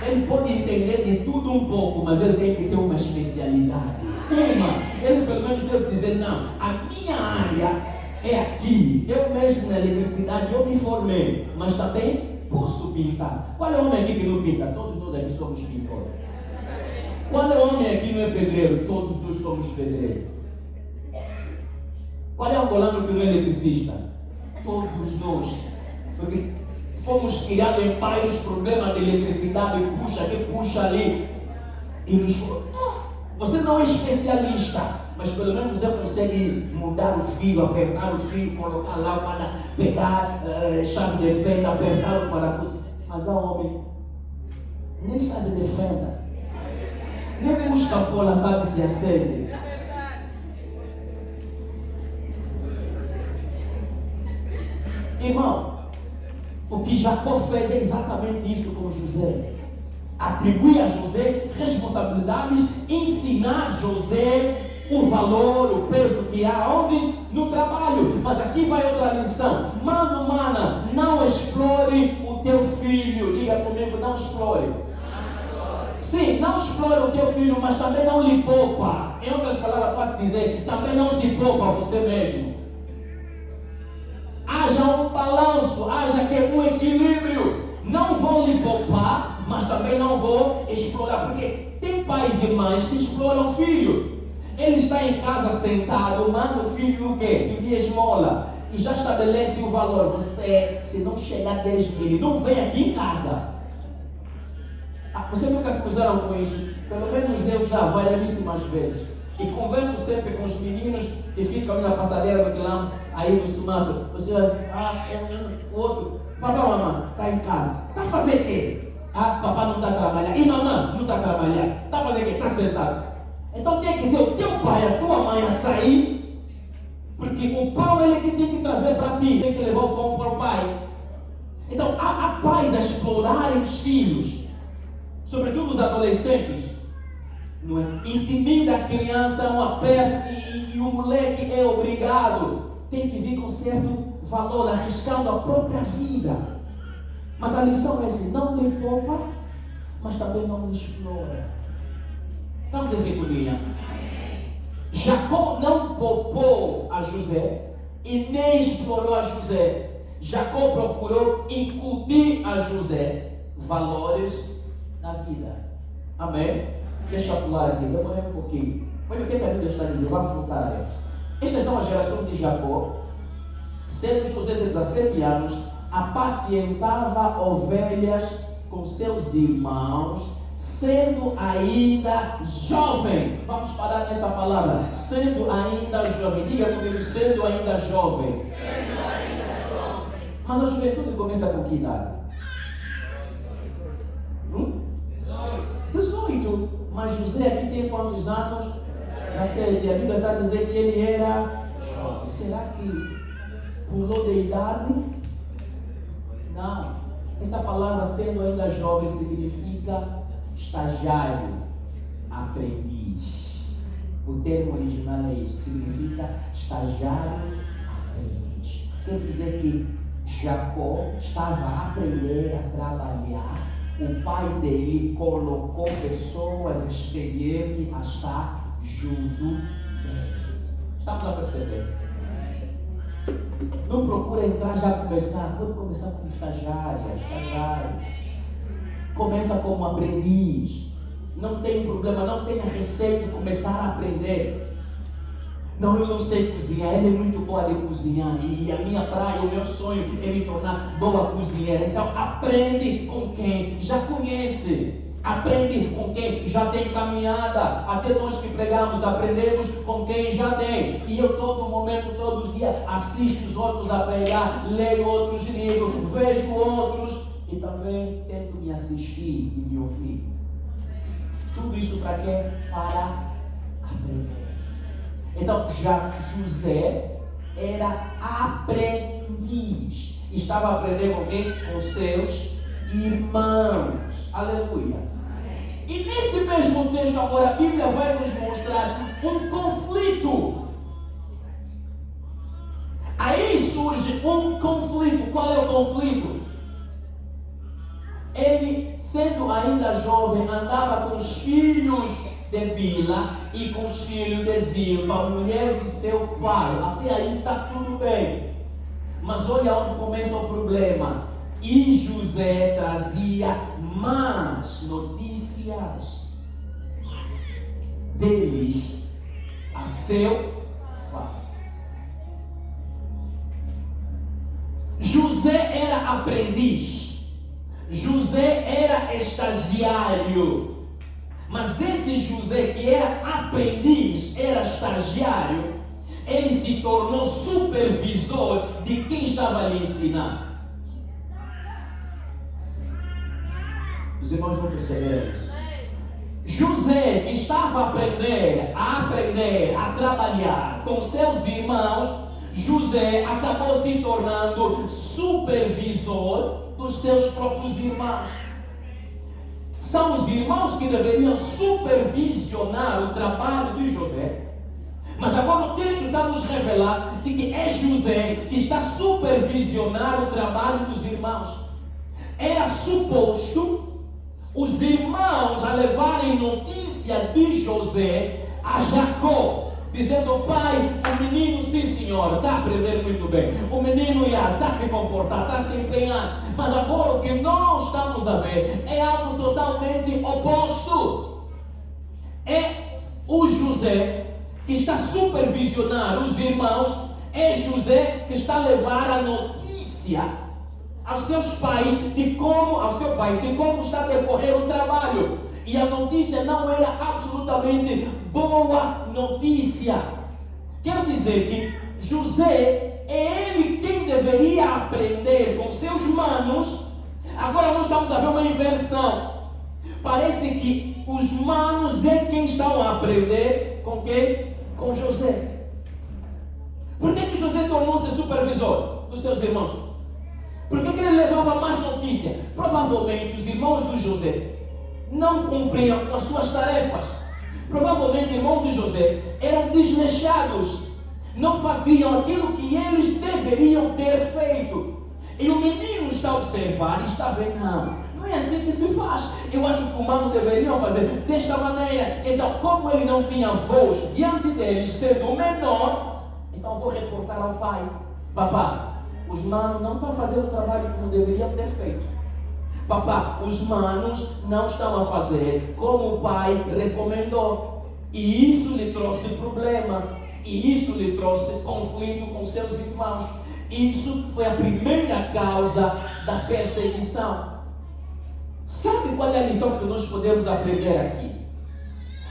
[SPEAKER 2] Ele pode entender de tudo um pouco, mas ele tem que ter uma especialidade. Ele pelo menos deve dizer, não, a minha área é aqui. Eu mesmo na eletricidade, eu me formei, mas também posso pintar. Qual é o homem aqui que não pinta? Todos nós aqui somos pintores. Qual é o homem aqui que não é pedreiro? Todos nós somos pedreiros. Qual é o angolano que não é eletricista? Todos nós. Porque fomos criados em pais problemas de eletricidade, puxa aqui, puxa ali. E nos você não é especialista, mas pelo menos você consegue mudar o fio, apertar o fio, colocar lá para pegar chave de fenda, apertar o parafuso. Mas há homem, nem chave de fenda, nem busca a cola, sabe se acende. Irmão, o que Jacó fez é exatamente isso com José. Atribuir a José responsabilidades, ensinar José o valor, o peso que há onde? No trabalho. Mas aqui vai outra lição. Mano, mana, não explore o teu filho. Diga comigo, não explore. Sim, não explore o teu filho, mas também não lhe poupa. Em outras palavras, pode dizer, também não se poupa você mesmo. Haja um balanço, haja um equilíbrio. Não vou lhe poupar, mas também não vou explorar. Porque tem pais e mães que exploram o filho. Ele está em casa sentado, manda o filho o quê? Pedir esmola. E já estabelece o valor. Você, se não chegar a 10 mil, não vem aqui em casa. Você nunca cruzaram com isso? Pelo menos eu já, variedíssimas vezes. E converso sempre com os meninos que ficam na passadeira do quilombo, aí no semáforo. Você o outro, papai, mamãe, está em casa. Está a fazer o quê? Papai não está a trabalhar. E mamãe não está a trabalhar. Está a fazer o quê? Está sentado. Então tem que ser o teu pai, a tua mãe a sair, porque o pão ele que tem que trazer para ti, tem que levar o pão para o pai. Então há pais a explorarem os filhos, sobretudo os adolescentes. Não é? Intimida a criança, um aperto e o moleque é obrigado. Tem que vir com certo valor, arriscando a própria vida. Mas a lição é assim, não te poupa, mas também não explora. Estamos em sintonia. Jacó não poupou a José e nem explorou a José. Jacó procurou incutir a José valores na vida. Amém? Deixa eu pular aqui, demorei um pouquinho. Olha o que a Bíblia está dizendo, vamos voltar. Estas são as gerações de Jacó. Sendo José de 17 anos, apacientava ovelhas com seus irmãos, sendo ainda jovem. Vamos parar nessa palavra. Sendo ainda jovem. Diga comigo, sendo ainda jovem. Sendo ainda jovem. Mas a juventude começa com que idade? filho, mas José aqui tem quantos anos? Já sei, e a Bíblia está a dizer que ele era jovem. Será que pulou de idade? Não. Essa palavra, sendo ainda jovem, significa estagiário, aprendiz. O termo original é isso, significa estagiário, aprendiz. Quer dizer que Jacó estava a aprender a trabalhar. O pai dele colocou pessoas experientes a estar junto dele. Estamos a perceber? Não procura entrar já começar. Pode começar como estagiário. Começa como aprendiz. Não tem problema, não tenha receio de começar a aprender. Não, eu não sei cozinhar, ela é muito boa de cozinhar. E a minha praia, o meu sonho é me tornar boa cozinheira. Então aprende com quem já conhece. Aprende com quem já tem caminhada. Até nós que pregamos, aprendemos com quem já tem. E eu todo momento, todos os dias, assisto os outros a pregar, leio outros livros, vejo outros e também tento me assistir e me ouvir. Tudo isso para quê? Para aprender. Então, já José era aprendiz. Estava aprendendo com quem? Com seus irmãos. Aleluia. E nesse mesmo texto agora, a Bíblia vai nos mostrar um conflito. Aí surge um conflito. Qual é o conflito? Ele, sendo ainda jovem, andava com os filhos de Bila e com os filhos de Zilpa, mulher do seu pai. Até aí está tudo bem. Mas olha onde começa o problema. E José trazia más notícias deles a seu pai. José era aprendiz. José era estagiário. Mas esse José que era aprendiz, era estagiário, ele se tornou supervisor de quem estava lhe ensinando. Os irmãos vão perceber isso. José, que estava a aprender, a trabalhar com seus irmãos, José acabou se tornando supervisor dos seus próprios irmãos. São os irmãos que deveriam supervisionar o trabalho de José. Mas agora o texto está nos revelando que é José que está a supervisionar o trabalho dos irmãos. Era suposto os irmãos a levarem notícia de José a Jacó, dizendo: pai, o menino, sim senhor, está a aprender muito bem, o menino está a se comportar, está a se empenhar. Mas agora o que nós estamos a ver é algo totalmente oposto. É o José que está a supervisionar os irmãos, é José que está a levar a notícia aos seus pais de como, ao seu pai, de como está a decorrer o trabalho. E a notícia não era absolutamente boa notícia. Quero dizer que José é ele quem deveria aprender com seus manos. Agora nós estamos a ver uma inversão. Parece que os manos é quem estão a aprender com quem? Com José. Por que José tornou-se supervisor dos seus irmãos? Por que ele levava mais notícia? Provavelmente os irmãos de José não cumpriam com as suas tarefas. Provavelmente os irmãos de José eram desleixados. Não faziam aquilo que eles deveriam ter feito. E o menino está a observar e está a ver: não é assim que se faz. Eu acho que o humano deveria fazer desta maneira. Então, como ele não tinha voz diante deles, sendo o menor, então vou reportar ao pai: papá, os manos não estão fazendo o trabalho como deveriam ter feito. Papá, os manos não estão a fazer como o pai recomendou. E isso lhe trouxe problema. E isso lhe trouxe conflito com seus irmãos. Isso foi a primeira causa da perseguição. Sabe qual é a lição que nós podemos aprender aqui?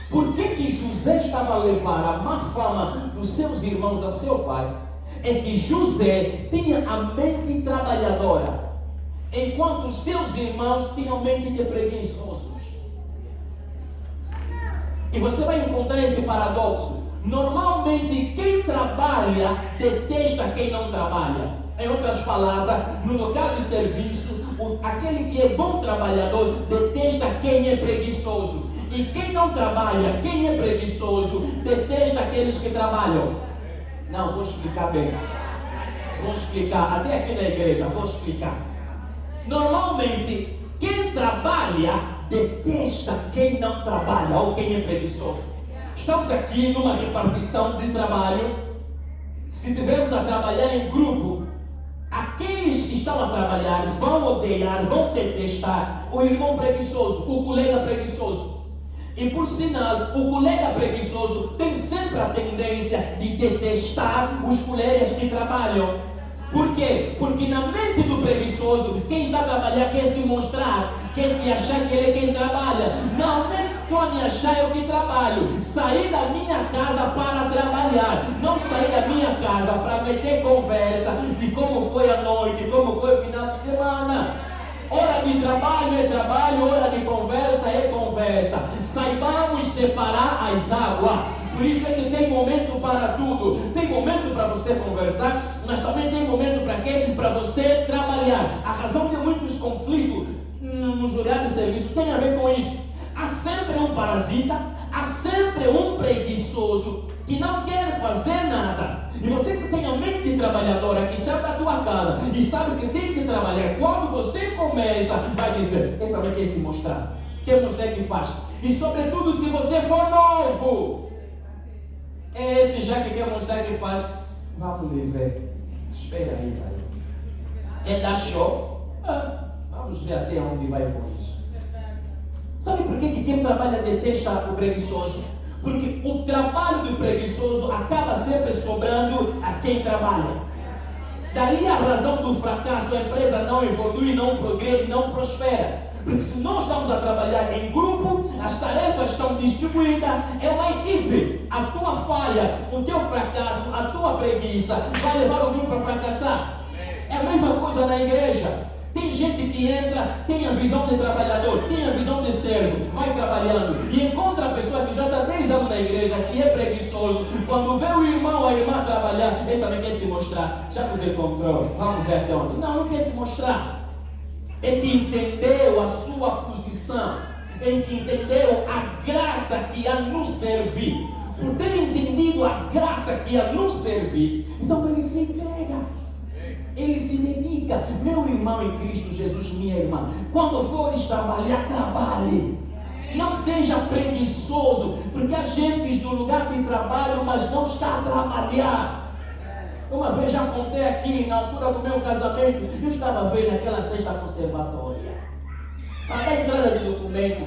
[SPEAKER 2] Por que José estava a levar a má fama dos seus irmãos a seu pai? É que José tinha a mente trabalhadora, enquanto seus irmãos tinham mente de preguiçosos. E você vai encontrar esse paradoxo. Normalmente, quem trabalha detesta quem não trabalha. Em outras palavras, no local de serviço, aquele que é bom trabalhador detesta quem é preguiçoso. E quem não trabalha, quem é preguiçoso, detesta aqueles que trabalham. Não, vou explicar bem. Vou explicar, até aqui na igreja, vou explicar. Normalmente, quem trabalha detesta quem não trabalha ou quem é preguiçoso. Estamos aqui numa repartição de trabalho. Se tivermos a trabalhar em grupo, aqueles que estão a trabalhar vão odiar, vão detestar o irmão preguiçoso, o colega preguiçoso. E por sinal, o colega preguiçoso tem sempre a tendência de detestar os colegas que trabalham. Por quê? Porque na mente do preguiçoso, quem está a trabalhar quer se mostrar, quer se achar que ele é quem trabalha. Não estou a me achar eu que trabalho. Saí da minha casa para trabalhar. Não saí da minha casa para meter conversa de como foi a noite, como foi o final de semana. Hora de trabalho é trabalho, hora de conversa é conversa. Saibamos separar as águas. Por isso é que tem momento para tudo. Tem momento para você conversar, mas também tem momento para quê? Para você trabalhar. A razão de muitos conflitos no lugar de serviço tem a ver com isso. Há sempre um parasita, há sempre um preguiçoso que não quer fazer nada. E você que tem a mente trabalhadora, que sai da tua casa e sabe que tem que trabalhar, quando você começa, vai dizer, esse também quer se mostrar. Quer mostrar que faz. E sobretudo se você for novo. É esse já que quer mostrar que faz. Vamos viver. Espera aí, pai. Quer dar show? Vamos ver até onde vai com isso. Sabe por que quem trabalha detesta o preguiçoso? Porque o trabalho do preguiçoso acaba sempre sobrando a quem trabalha. Daí a razão do fracasso, a empresa não evolui, não progride, não prospera. Porque se nós estamos a trabalhar em grupo, as tarefas estão distribuídas, é uma equipe. A tua falha, o teu fracasso, a tua preguiça vai levar o grupo a fracassar. É a mesma coisa na igreja. Tem gente que entra, tem a visão de trabalhador, tem a visão de servo, vai trabalhando e encontra a pessoa que já está 10 anos na igreja, que é preguiçoso. Quando vê o irmão ou a irmã trabalhar, esse também quer se mostrar. Já que você encontrou, vamos ver até onde. Não quer se mostrar. É que entendeu a sua posição, é que entendeu a graça que há no servir. Por ter entendido a graça que há no servir, então ele se entrega. Ele se dedica. Meu irmão em Cristo Jesus, minha irmã, quando fores trabalhar, trabalhe. Não seja preguiçoso, porque há gente no lugar de trabalho, mas não está a trabalhar. Uma vez já contei aqui, na altura do meu casamento, eu estava vendo aquela cesta conservatória. Para a entrada de documento,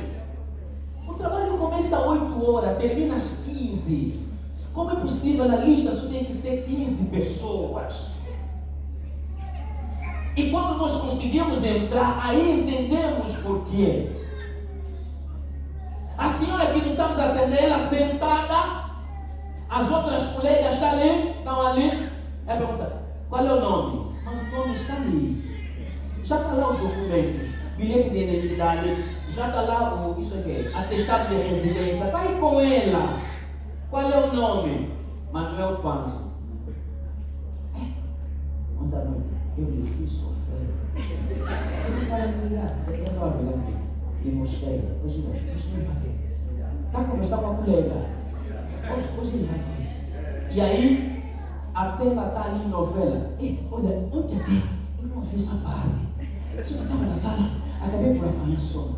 [SPEAKER 2] o trabalho começa às 8 horas, termina às 15. Como é possível? Na lista só tem que ser 15 pessoas. E quando nós conseguimos entrar, aí entendemos por quê. A senhora que não estamos atendendo, ela sentada, as outras colegas estão ali. Ela pergunta, qual é o nome? Mas o nome está ali. Já está lá os documentos, bilhete de identidade, já está lá o atestado de residência. Está aí com ela. Qual é o nome? Manuel Panzo. Ontem à noite, eu lhe fiz oferta. Ele para me ligar, eu não abri aqui. E mostrei. Hoje ele vai ver. Está conversando com a colega. Hoje ele vai ver. E aí, até ela está ali em novela. Olha, ontem até, eu não vi essa parte. A senhora estava na sala, acabei por apanhar sono.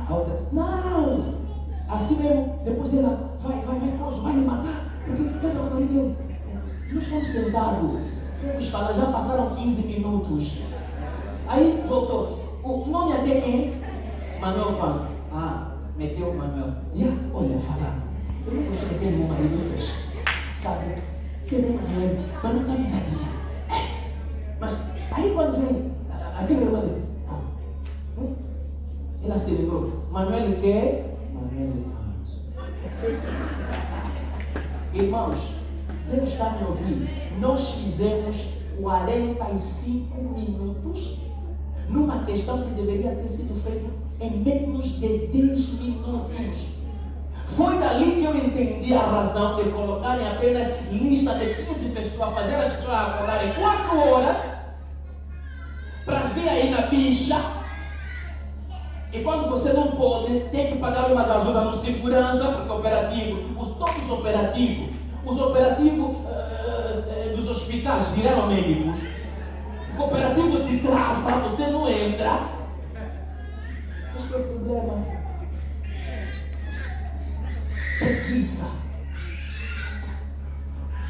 [SPEAKER 2] A outra disse, não! Assim mesmo, depois ela vai me matar. Porque cada um dele, nós estamos sentados. Vamos falar, já passaram 15 minutos. Aí voltou. O nome até quem? Manuel Panzo. Meteu o Manuel. Olha, falar. Eu não gostei daquele meu marido fez. Sabe? Quebrei o dinheiro, mas não está me dando dinheiro. Mas aí quando vem aquele irmão dele, ele acelerou. Manuel quer? Manuel Panzo. Irmãos, Deus está me ouvindo. Nós fizemos 45 minutos numa questão que deveria ter sido feita em menos de 10 minutos. Foi ali que eu entendi a razão de colocarem apenas lista de 15 pessoas, fazer as pessoas acordarem 4 horas para vir aí na bicha. E quando você não pode, tem que pagar uma gasolina no segurança, porque operativo, todos os operativos dos hospitais viraram médicos. O cooperativo te trava, você não entra. Esse é o problema. Preguiça.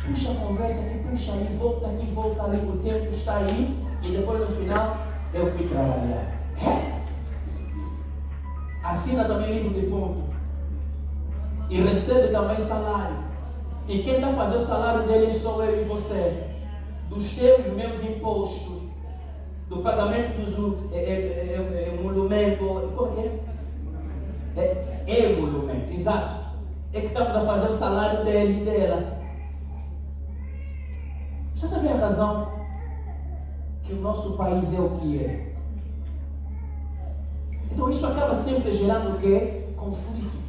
[SPEAKER 2] Puxa a conversa aqui, puxa ali, volta aqui, volta ali, o tempo está aí, e depois no final eu fui trabalhar. Assina também livro de ponto. E recebe também salário. E quem está fazendo o salário dele sou eu e você. Dos teus, meus impostos. Do pagamento dos emolumentos. Como é? Emolumento, exato. É que estamos a fazer o salário dele e dela. Você sabe a razão que o nosso país é o que é? Então isso acaba sempre gerando o quê? Conflito.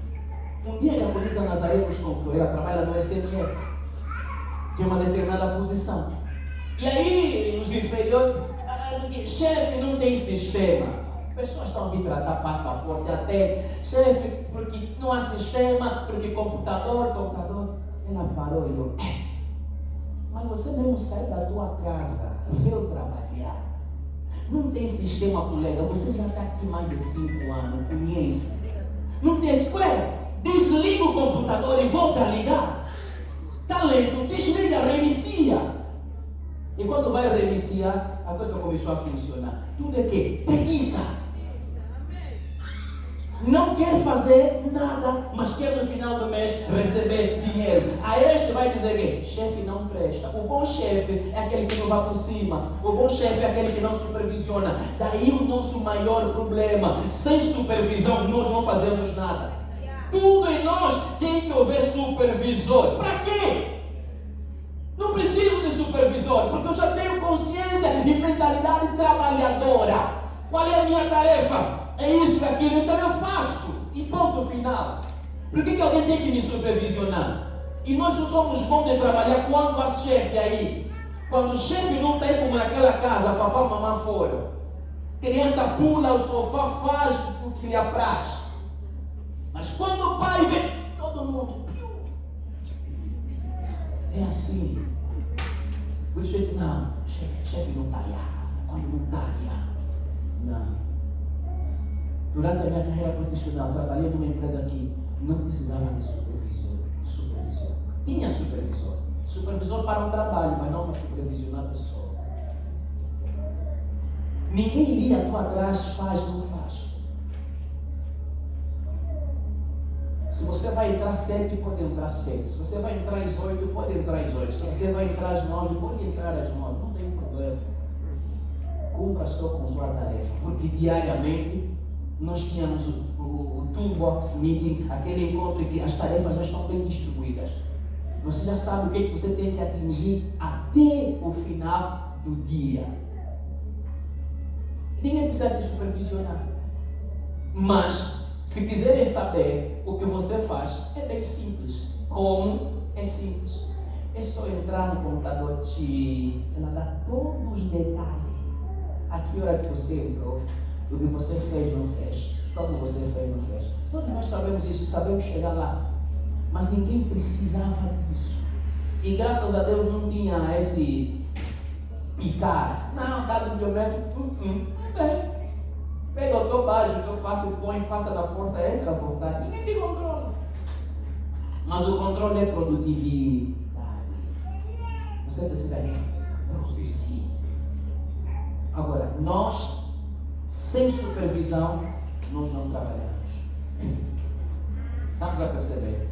[SPEAKER 2] Um dia que a polícia Nazaré nos contou, ela trabalha no SNF, tem uma determinada posição. E aí, os inferiores, chefe, não tem sistema. Pessoas estão a vir tratar passaporte até, chefe, porque não há sistema, porque computador. Ela parou e eu, mas você mesmo sai da tua casa, veio trabalhar. Não tem sistema, colega, você já está aqui mais de 5 anos, conhece. Não tem escola, desliga o computador e volta a ligar. Está lento, desliga, reinicia. E quando vai reiniciar, a coisa começou a funcionar. Tudo é que? Preguiça. Não quer fazer nada, mas quer no final do mês receber dinheiro. A este vai dizer que chefe não presta. O bom chefe é aquele que não vai por cima. O bom chefe é aquele que não supervisiona. Daí o nosso maior problema. Sem supervisão nós não fazemos nada. Tudo em nós tem que haver supervisor. Para quê? Não preciso de supervisor, porque eu já tenho consciência e mentalidade trabalhadora. Qual é a minha tarefa? É isso, é aquilo, então eu faço. E ponto final. Por que alguém tem que me supervisionar? E nós só somos bons de trabalhar quando a chefe aí. Quando o chefe não está aí como naquela casa, papai e mamãe foram. Criança pula, o sofá faz o que lhe apraz. Mas quando o pai vem, todo mundo. É assim. Por isso, não, chefe não está aí. Quando não está aí. Não. Durante a minha carreira profissional, trabalhei numa empresa que não precisava de supervisor. Tinha supervisor. Supervisor para o trabalho, mas não para supervisionar a pessoa. Ninguém iria tu atrás, faz, não faz. Se você vai entrar 7, pode entrar 7. Se você vai entrar às 8, pode entrar às 8. Se você vai entrar às 9, pode entrar às 9. Não tem problema. Cumpra só com a sua tarefa. Porque diariamente nós tínhamos o Toolbox Meeting, aquele encontro em que as tarefas já estão bem distribuídas. Você já sabe o que você tem que atingir até o final do dia. Ninguém precisa te supervisionar. Mas, se quiserem saber o que você faz, é bem simples. Como? É simples. É só entrar no computador, ela dá todos os detalhes. A que hora que você entrou, o que você fez, não fez. Como você fez, não fez. Todos nós sabemos isso, sabemos chegar lá. Mas ninguém precisava disso. E graças a Deus não tinha esse picar. Não, dado biométrico, não tem. Pega o teu badge, o teu passe, põe, passa da porta, entra à vontade. Ninguém te controla. Mas o controle é produtividade. Você precisa de produzir. Agora, nós, sem supervisão, nós não trabalhamos. Estamos a perceber?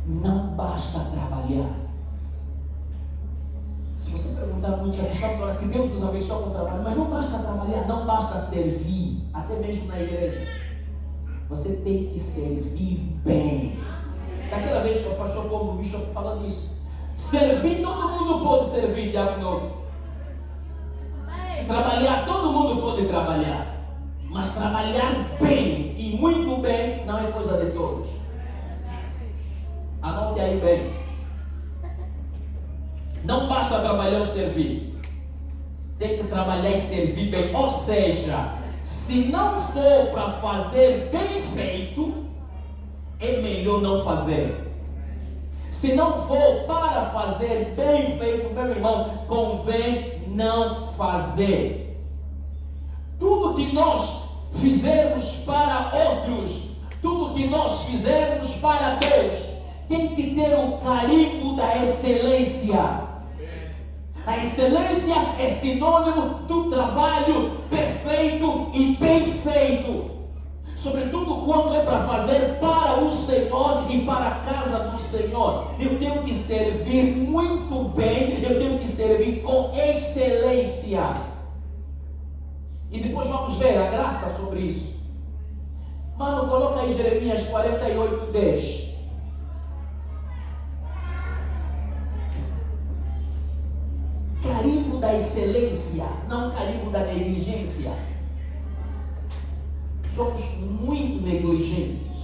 [SPEAKER 2] Não basta trabalhar. Se você perguntar muito, a gente está falando que Deus nos abençoa com o trabalho, mas não basta trabalhar, não basta servir, até mesmo na igreja. Você tem que servir bem. Daquela vez que o pastor Pombo Bishop falando isso, servir, todo mundo pode servir, diácono. Trabalhar, todo mundo pode trabalhar. Mas trabalhar bem e muito bem não é coisa de todos. Note aí bem. Não basta trabalhar ou servir. Tem que trabalhar e servir bem. Ou seja, se não for para fazer bem feito, é melhor não fazer. Se não for para fazer bem feito, meu irmão, convém não fazer. Tudo que nós fizermos para outros, tudo que nós fizermos para Deus, tem que ter o carimbo da excelência. A excelência é sinônimo do trabalho perfeito e bem feito. Sobretudo quando é para fazer para o Senhor e para a casa do Senhor. Eu tenho que servir muito bem, eu tenho que servir com excelência. E depois vamos ver a graça sobre isso. Mano, coloca aí Jeremias 48, 10. Carimbo da excelência, não carimbo da negligência. Somos muito negligentes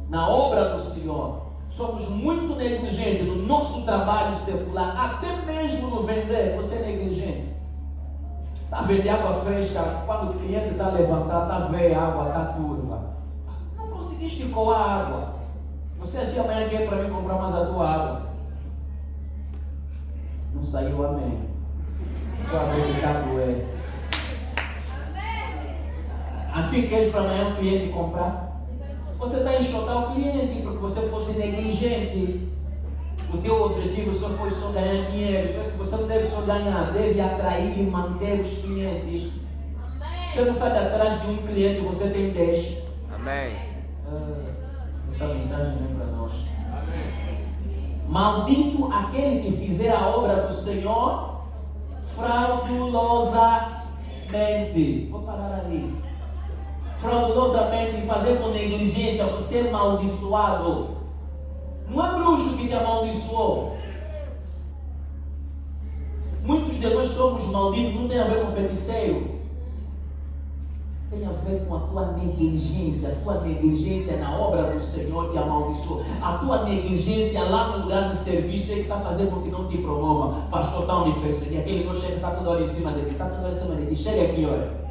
[SPEAKER 2] na obra do Senhor. Somos muito negligentes no nosso trabalho secular, até mesmo no vender. Você é negligente. Está vendo água fresca, quando o cliente está levantado, está vendo a água, está turva. Não conseguiste coar a água. Você assim amanhã quer para mim comprar mais a tua água. Não saiu amém. Tua habilidade é. Assim queres para amanhã o cliente comprar? Você está a enxotar o cliente porque você fosse negligente. O teu objetivo só foi só ganhar dinheiro. Só que você não deve só ganhar, deve atrair e manter os clientes. Você não sai atrás de um cliente, você tem 10.
[SPEAKER 3] Amém.
[SPEAKER 2] Essa mensagem vem para nós. Maldito aquele que fizer a obra do Senhor fraudulosamente. Vou parar ali. Fraudulosamente, fazer com negligência, você é amaldiçoado. Não é bruxo que te amaldiçoou. Muitos de nós somos malditos, não tem a ver com feiticeiro. Tem a ver com a tua negligência. A tua negligência na obra do Senhor te amaldiçoou. A tua negligência lá no lugar de serviço é que está fazendo com que não te promova. Pastor, está onde perseguir. Aquele meu chefe está toda hora em cima de ti. Está toda hora em cima de ti. Chega aqui, olha.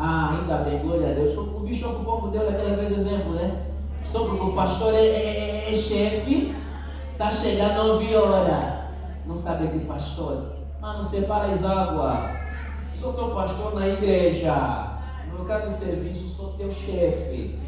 [SPEAKER 2] Ah, ainda bem, glória a Deus. O bicho que o povo deu naquela vez exemplo, né? Só porque o pastor é chefe, está chegando 9 horas. Não sabe que pastor. Mano, separa as águas. Sou teu pastor na igreja. No lugar de serviço, sou teu chefe.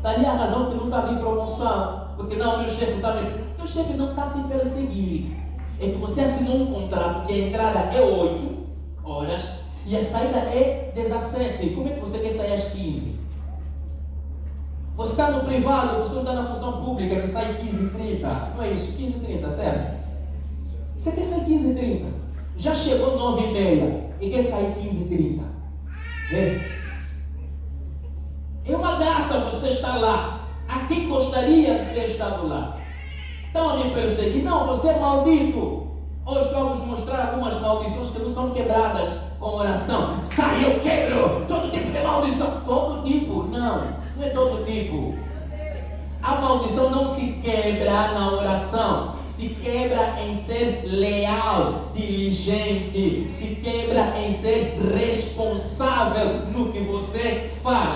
[SPEAKER 2] Daí a razão que não está vindo promoção. Porque não, meu chefe está me. Teu chefe não está te perseguir. É que você assinou um contrato que a entrada é 8 horas e a saída é 17. Como é que você quer sair às 15? Você está no privado, você não está na função pública que sai 15h30. Não é isso? 15h30, certo? Você quer sair 15h30. Já chegou 9h30 e quer sair 15h30. É uma graça você estar lá. A quem gostaria de ter estado lá? Estão a me perseguir? Não, você é maldito. Hoje vamos mostrar algumas maldições que não são quebradas com oração. Sai, eu quebro todo tipo de maldição. Todo tipo? Não é todo tipo. A maldição não se quebra na oração. Se quebra em ser leal, diligente. Se quebra em ser responsável no que você faz.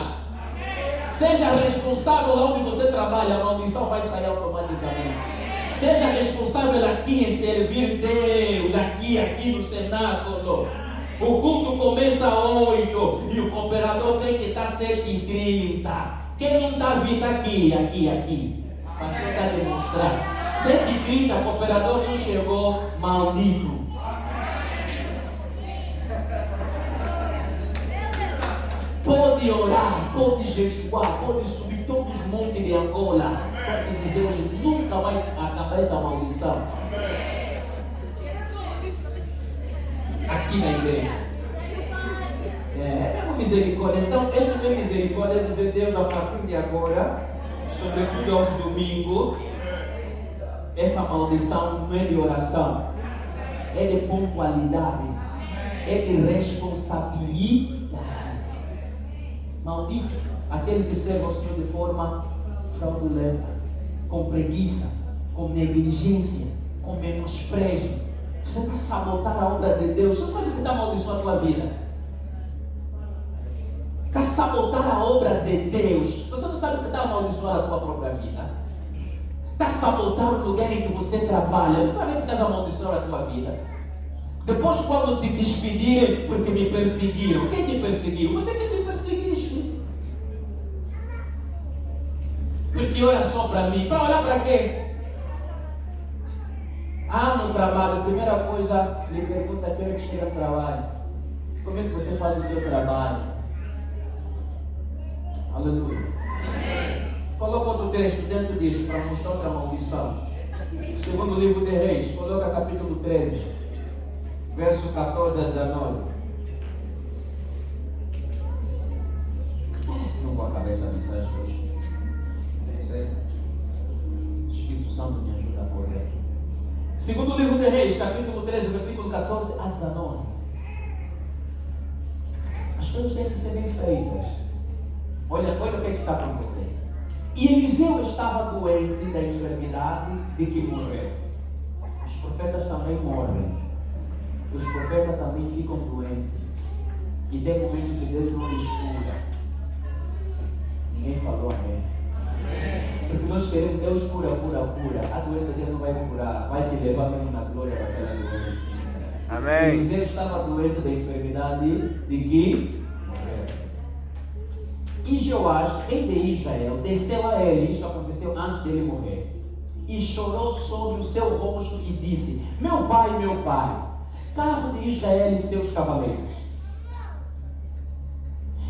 [SPEAKER 2] Seja responsável onde você trabalha, a maldição vai sair automaticamente. Seja responsável aqui em servir Deus, aqui no cenáculo. O culto começa às 8 e o cooperador tem que estar 7h30. Quem não está vindo aqui? O pastor está demonstrando. 7h30, o cooperador não chegou, maldito. Pode orar, pode jejuar, pode subir todos os montes de Angola. Pode dizer hoje, nunca vai acabar essa maldição. Aqui na igreja. É mesmo misericórdia. Então, esse meu misericórdia é dizer, Deus, a partir de agora, sobretudo aos domingos, essa maldição não é de oração, é de pontualidade, é de responsabilidade. Maldito aquele que serve ao Senhor de forma fraudulenta. com preguiça, com negligência, com menosprezo, você está a sabotar a obra de Deus. Você não sabe o que está amaldiçoando a tua vida. Está a sabotar a obra de Deus. Você não sabe o que está amaldiçoando a tua própria vida. Está a sabotar o lugar em que você trabalha. Não está vendo que está amaldiçoando a tua vida. Depois, quando te despedirem porque me perseguiram, quem te perseguiu? Você que se perseguiste. Porque olha só para mim. Para olhar para quê? No trabalho, a primeira coisa, lhe pergunta a que hora que chega no trabalho. Como é que você faz o seu trabalho? Aleluia. Coloca outro texto dentro disso para mostrar outra maldição. Segundo livro de Reis, coloca capítulo 13, verso 14 a 19. Não vou acabar essa mensagem hoje. Não sei. O Espírito Santo me ajuda a correr. Segundo livro de Reis, capítulo 13, versículo 14 a 19. As coisas têm que ser bem feitas. Olha o que é que está acontecendo. E Eliseu estava doente da enfermidade de que morreu. Os profetas também morrem. Os profetas também ficam doentes. E tem momento que Deus não lhes cura. Ninguém falou amém. Porque nós queremos Deus cura. A doença Deus não vai curar, vai te levar mesmo na glória daquela doença.
[SPEAKER 3] Amém.
[SPEAKER 2] Eliseu estava doente da enfermidade de que morreu. E Joás, rei de Israel, desceu a ele, isso aconteceu antes dele morrer, e chorou sobre o seu rosto e disse: meu pai, carro de Israel e seus cavaleiros.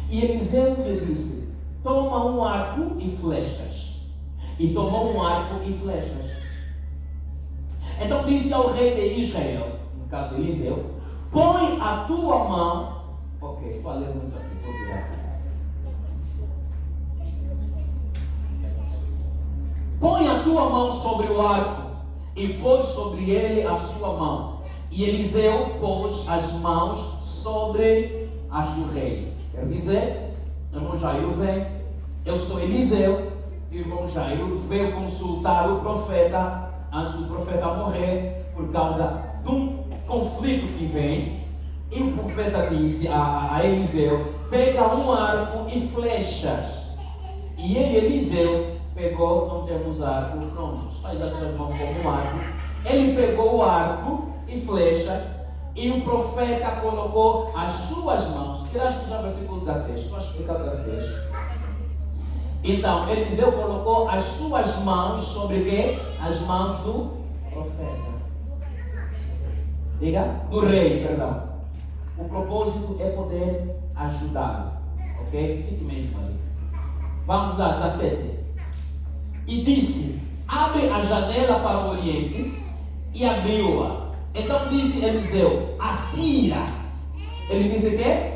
[SPEAKER 2] E Eliseu lhe disse: toma um arco e flechas. E tomou um arco e flechas. Então disse ao rei de Israel, no caso Eliseu: põe a tua mão. Ok, falei muito aqui, vou virar. Põe a tua mão sobre o arco, e pôs sobre ele a sua mão. E Eliseu pôs as mãos sobre as do rei. Quer dizer, irmão Jairo vem, eu sou Eliseu, e o irmão Jairo veio consultar o profeta antes do profeta morrer, por causa de um conflito que vem. E o profeta disse a Eliseu: pega um arco e flechas. E ele, Eliseu, pegou, não temos arco, pronto, faz a tua mão com um arco. Ele pegou o arco e flecha, e o profeta colocou as suas mãos. Tiraste já o versículo 16, vou explicar o 16. Então, Eliseu colocou as suas mãos sobre quê? As mãos do profeta. Diga? Do rei, perdão. O propósito é poder ajudá-lo. Ok? Fique mesmo ali. Vamos lá, 17. E disse: abre a janela para o oriente. E abriu-a. Então disse Eliseu: atira. Ele disse o quê?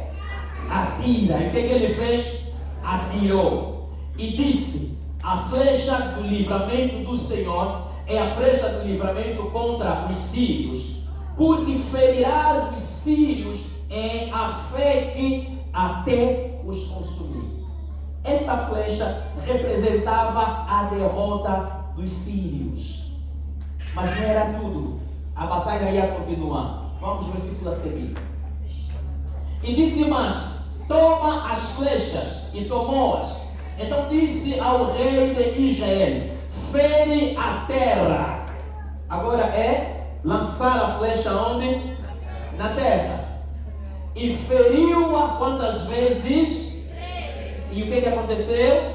[SPEAKER 2] Atira. E o que ele fez? Atirou. E disse: a flecha do livramento do Senhor é a flecha do livramento contra os sírios, porque ferirá os sírios em Afeque até os consumir. Essa flecha representava a derrota dos sírios. Mas não era tudo. A batalha ia continuar. Vamos ao versículo a seguir. E disse mais: toma as flechas. E tomou-as. Então disse ao rei de Israel: fere a terra. Agora é lançar a flecha onde? Na terra. E feriu-a quantas vezes? E o que aconteceu?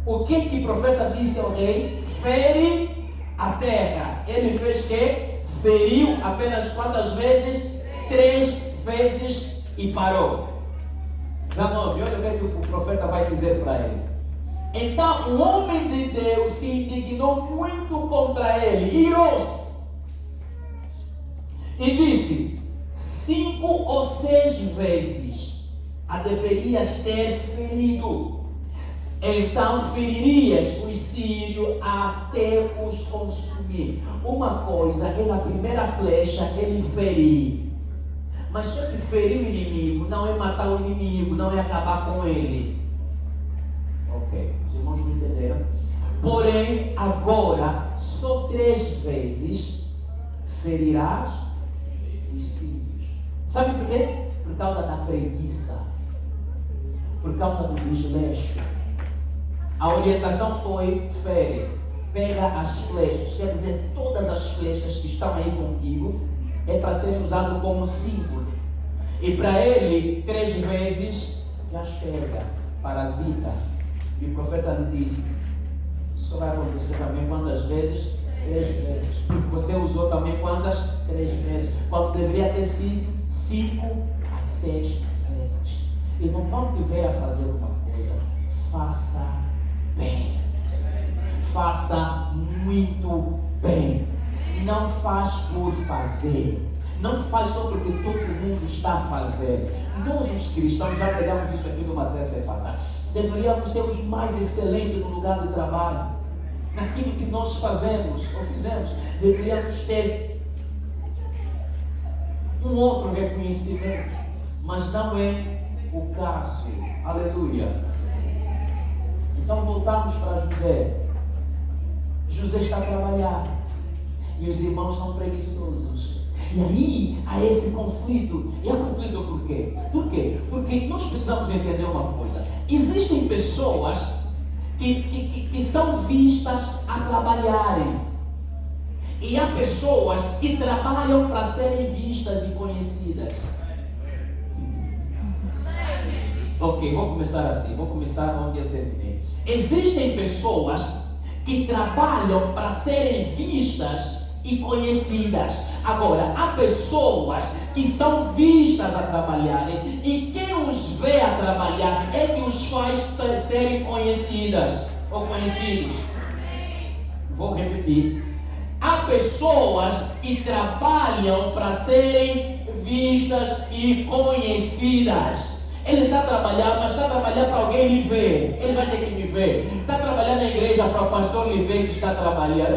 [SPEAKER 2] O que o profeta disse ao rei? Fere a terra. Ele fez que? Feriu apenas quantas vezes? 3 vezes e parou. 19, olha o que o profeta vai dizer para ele. Então o homem de Deus se indignou muito contra ele, irou-se, e disse: 5 ou 6 vezes a deverias ter ferido, então feririas os sírios até os consumir. Uma coisa é na primeira flecha ele ferir. Mas só que ferir o inimigo não é matar o inimigo, não é acabar com ele. Ok, os irmãos não entenderam? Porém, agora, só 3 vezes ferirás os sírios. Sabe por quê? Por causa da preguiça. Por causa do desleixo. A orientação foi: fere, pega as flechas. Quer dizer, todas as flechas que estão aí contigo é para serem usadas como símbolo. E para ele, 3 vezes já chega, parasita. E o profeta lhe disse: isso vai acontecer também quantas vezes? 3 vezes. Você usou também quantas? 3 vezes. Quando deveria ter sido 5 a 6 vezes. E não vão te ver a fazer uma coisa. Faça bem. Faça muito bem. Não faz por fazer. Não faz só porque todo mundo está a fazer. Nós, os cristãos, já pegamos isso aqui numa terça-feira. Deveríamos ser os mais excelentes no lugar de trabalho. Naquilo que nós fazemos ou fizemos, deveríamos ter um outro reconhecimento. Mas não é o caso. Aleluia. Então voltamos para José. José está a trabalhar. E os irmãos são preguiçosos. E aí há esse conflito. E há conflito por quê? Por quê? Porque nós precisamos entender uma coisa. Existem pessoas que são vistas a trabalharem. E há pessoas que trabalham para serem vistas e conhecidas. Ok, vou começar assim. Vou começar onde eu terminei. Existem pessoas que trabalham para serem vistas e conhecidas. Agora, há pessoas que são vistas a trabalharem e quem os vê a trabalhar é que os faz serem conhecidas ou conhecidos. Vou repetir. Há pessoas que trabalham para serem vistas e conhecidas. Ele está a trabalhar, mas está a trabalhar para alguém lhe ver. Ele vai ter que me ver. Está a trabalhar na igreja para o pastor lhe ver que está a trabalhar.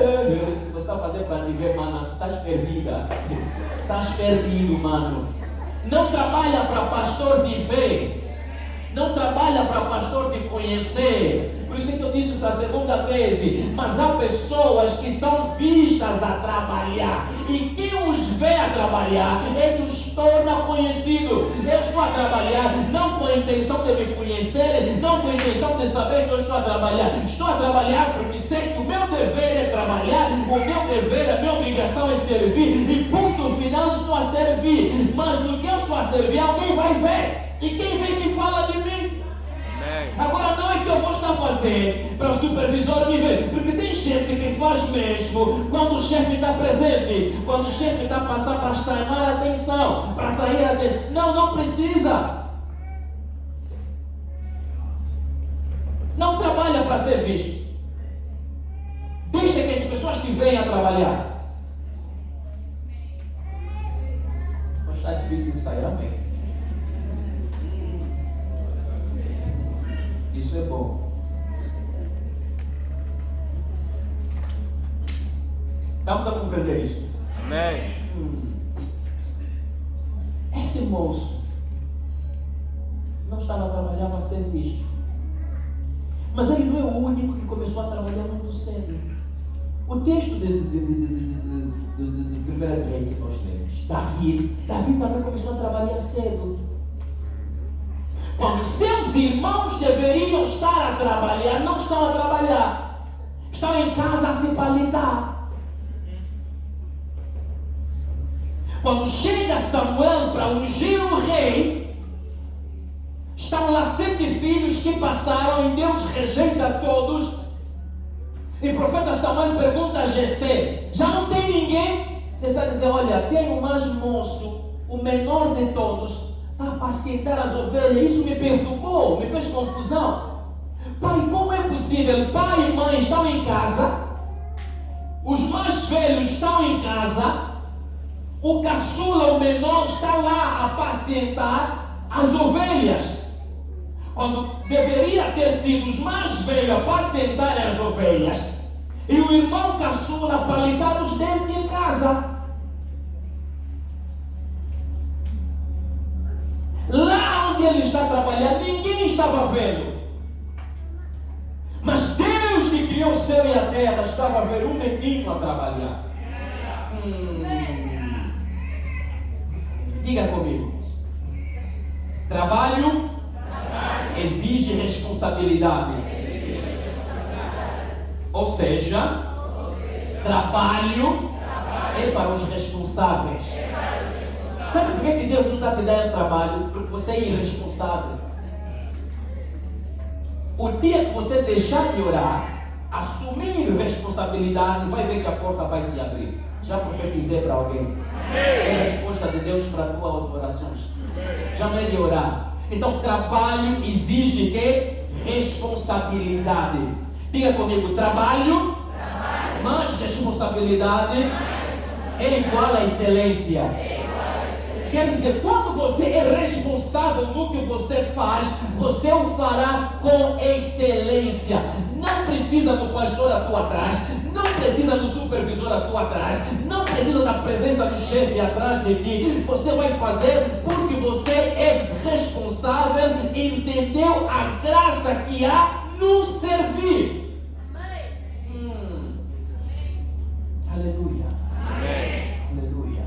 [SPEAKER 2] Se você está fazendo para me ver, mano, estás perdida. Estás perdido, mano. Não trabalha para pastor te ver. Não trabalha para pastor te conhecer. Por isso que eu disse isso a segunda vez. Mas há pessoas que são vistas a trabalhar. E quem os vê a trabalhar é que os torna conhecido. Eu estou a trabalhar não com a intenção de me conhecer, não com a intenção de saber que eu estou a trabalhar. Estou a trabalhar porque sei que o meu dever é trabalhar, o meu dever, a minha obrigação é servir. E ponto final, estou a servir. Mas no que eu estou a servir, alguém vai ver. E quem vem que fala de mim? Agora não é que eu vou estar a fazer para o supervisor me ver, porque tem gente que faz mesmo quando o chefe está presente, quando o chefe está a passar para chamar a atenção, para atrair a atenção. Não, não precisa. Não trabalha para ser visto. Deixa que as pessoas te venham a trabalhar. Mas está difícil de sair, amém. Isso é bom. Estamos a compreender isso?
[SPEAKER 3] Amém.
[SPEAKER 2] Esse moço não estava a trabalhar para ser visto. Mas ele não é o único que começou a trabalhar muito cedo. O texto de 1 Reis que nós temos, Davi também começou a trabalhar cedo. Quando seus irmãos deveriam estar a trabalhar, não estão a trabalhar. Estão em casa a se palitar. Quando chega Samuel para ungir o rei, estão lá 7 filhos que passaram e Deus rejeita todos. E o profeta Samuel pergunta a Jessé: já não tem ninguém? Ele está dizendo: olha, tem o mais moço, o menor de todos, para apacentar as ovelhas. Isso me perturbou, me fez confusão. Pai, como é possível? Pai e mãe estão em casa, os mais velhos estão em casa, o caçula, o menor, está lá a apacentar as ovelhas, quando deveria ter sido os mais velhos a apacentarem as ovelhas e o irmão caçula para ligar os dentes em casa. Lá onde ele está trabalhando, ninguém estava vendo. o céu e a terra, estava a ver um menino a trabalhar. Diga comigo. Trabalho exige responsabilidade. Ou seja, trabalho é para os responsáveis. Sabe por que Deus não está te dando trabalho? Porque você é irresponsável. O dia que você deixar de orar, assumir responsabilidade, vai ver que a porta vai se abrir. Já profetizei para alguém. É a resposta de Deus para as tuas orações. Já não é de orar. Então, trabalho exige que? Responsabilidade. Diga comigo, trabalho mais responsabilidade é igual a excelência. Quer dizer, quando você é responsável no que você faz, você o fará com excelência. Não precisa do pastor à tua atrás, não precisa do supervisor à tua atrás, não precisa da presença do chefe atrás de ti. Você vai fazer porque você é responsável, entendeu a graça que há no servir. Aleluia. Aleluia.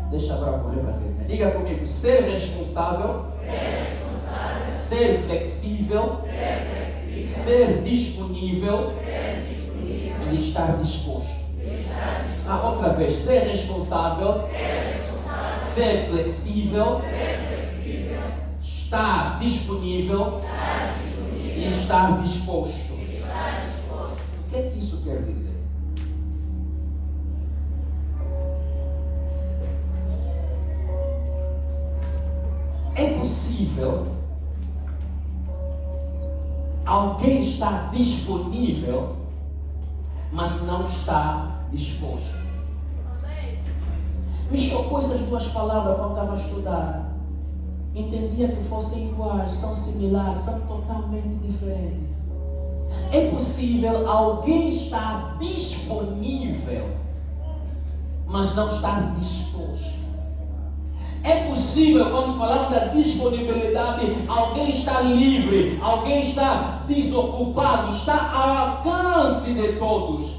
[SPEAKER 2] Deixa agora correr para frente. Diga comigo, ser responsável, ser flexível, ser disponível e estar disposto. Outra vez, ser responsável, ser flexível, estar disponível e estar disposto. O que é que isso quer dizer? É possível alguém estar disponível, mas não está disposto. Me chocou essas duas palavras quando estava a estudar. Entendia que fossem iguais, são similares, são totalmente diferentes. É possível alguém estar disponível, mas não estar disposto. É possível, quando falamos da disponibilidade, alguém está livre, alguém está desocupado, está ao alcance de todos.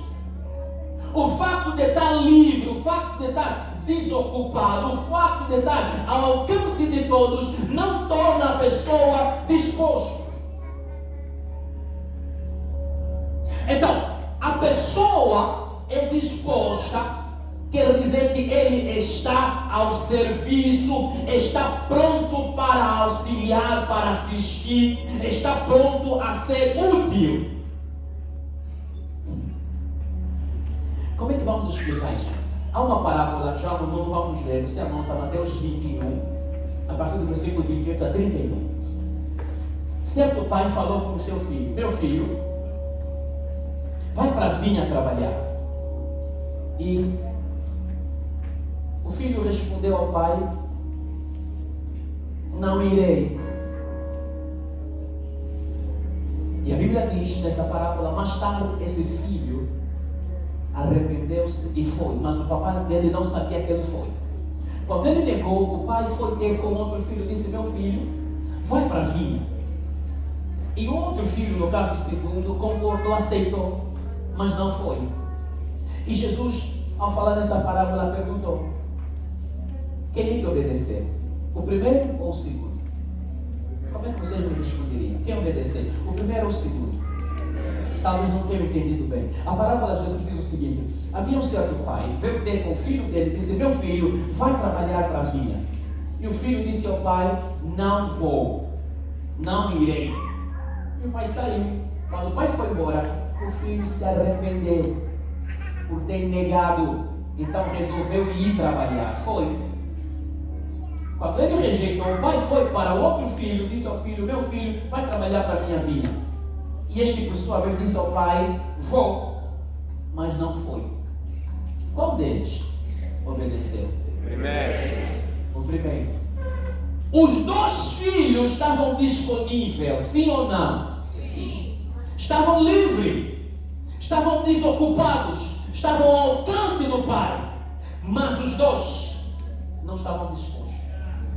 [SPEAKER 2] O fato de estar livre, o fato de estar desocupado, o fato de estar ao alcance de todos, não torna a pessoa disposta. Então, a pessoa é disposta. Quer dizer que ele está ao serviço, está pronto para auxiliar, para assistir, está pronto a ser útil. Como é que vamos explicar isso? Há uma parábola, já não vamos ler, você anota Mateus 21, a partir do versículo 28 a 31. Certo pai falou com o seu filho: meu filho, vai para a vinha trabalhar. E o filho respondeu ao pai: não irei. E a Bíblia diz nessa parábola, mais tarde esse filho arrependeu-se e foi, mas o papai dele não sabia que ele foi. Quando ele negou, o pai foi ter com outro filho e disse: meu filho, vai para a vinha. E o outro filho, no caso segundo, concordou, aceitou, mas não foi. E Jesus, ao falar nessa parábola, perguntou: quem é que obedeceu? O primeiro ou o segundo? Como é que vocês me responderiam? Quem obedeceu? O primeiro ou o segundo? Talvez não tenham entendido bem. A parábola de Jesus diz o seguinte: havia um certo pai, veio ter com o filho dele e disse: meu filho, vai trabalhar para a vinha. E o filho disse ao pai: não vou, não irei. E o pai saiu. Quando o pai foi embora, o filho se arrependeu por ter negado. Então resolveu ir trabalhar. Foi. Quando ele rejeitou, o pai foi para o outro filho, disse ao filho: meu filho, vai trabalhar para a minha vinha. E este, por sua vez, disse ao pai: vou, mas não foi. Qual deles obedeceu? O primeiro. Os dois filhos estavam disponíveis, sim ou não? Sim. Estavam livres, estavam desocupados, estavam ao alcance do pai, mas os dois não estavam dispostos.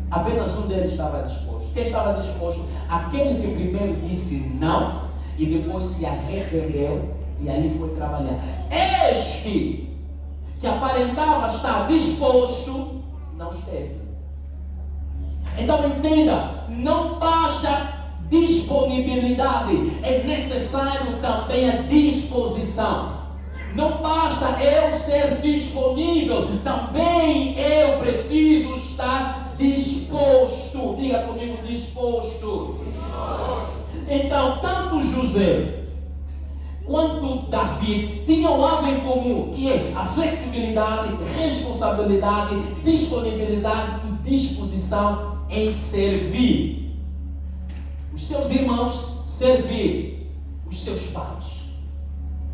[SPEAKER 2] Apenas um deles estava disposto. Quem estava disposto? Aquele que primeiro disse não e depois se arrependeu e ali foi trabalhar. Este que aparentava estar disposto, não esteve. Então entenda, não basta disponibilidade, é necessário também a disposição. Não basta eu ser disponível, também eu preciso estar disposto. Diga comigo, disposto. Então, tanto José quanto Davi tinham algo em comum, que é a flexibilidade, responsabilidade, disponibilidade e disposição em servir os seus irmãos, servir os seus pais.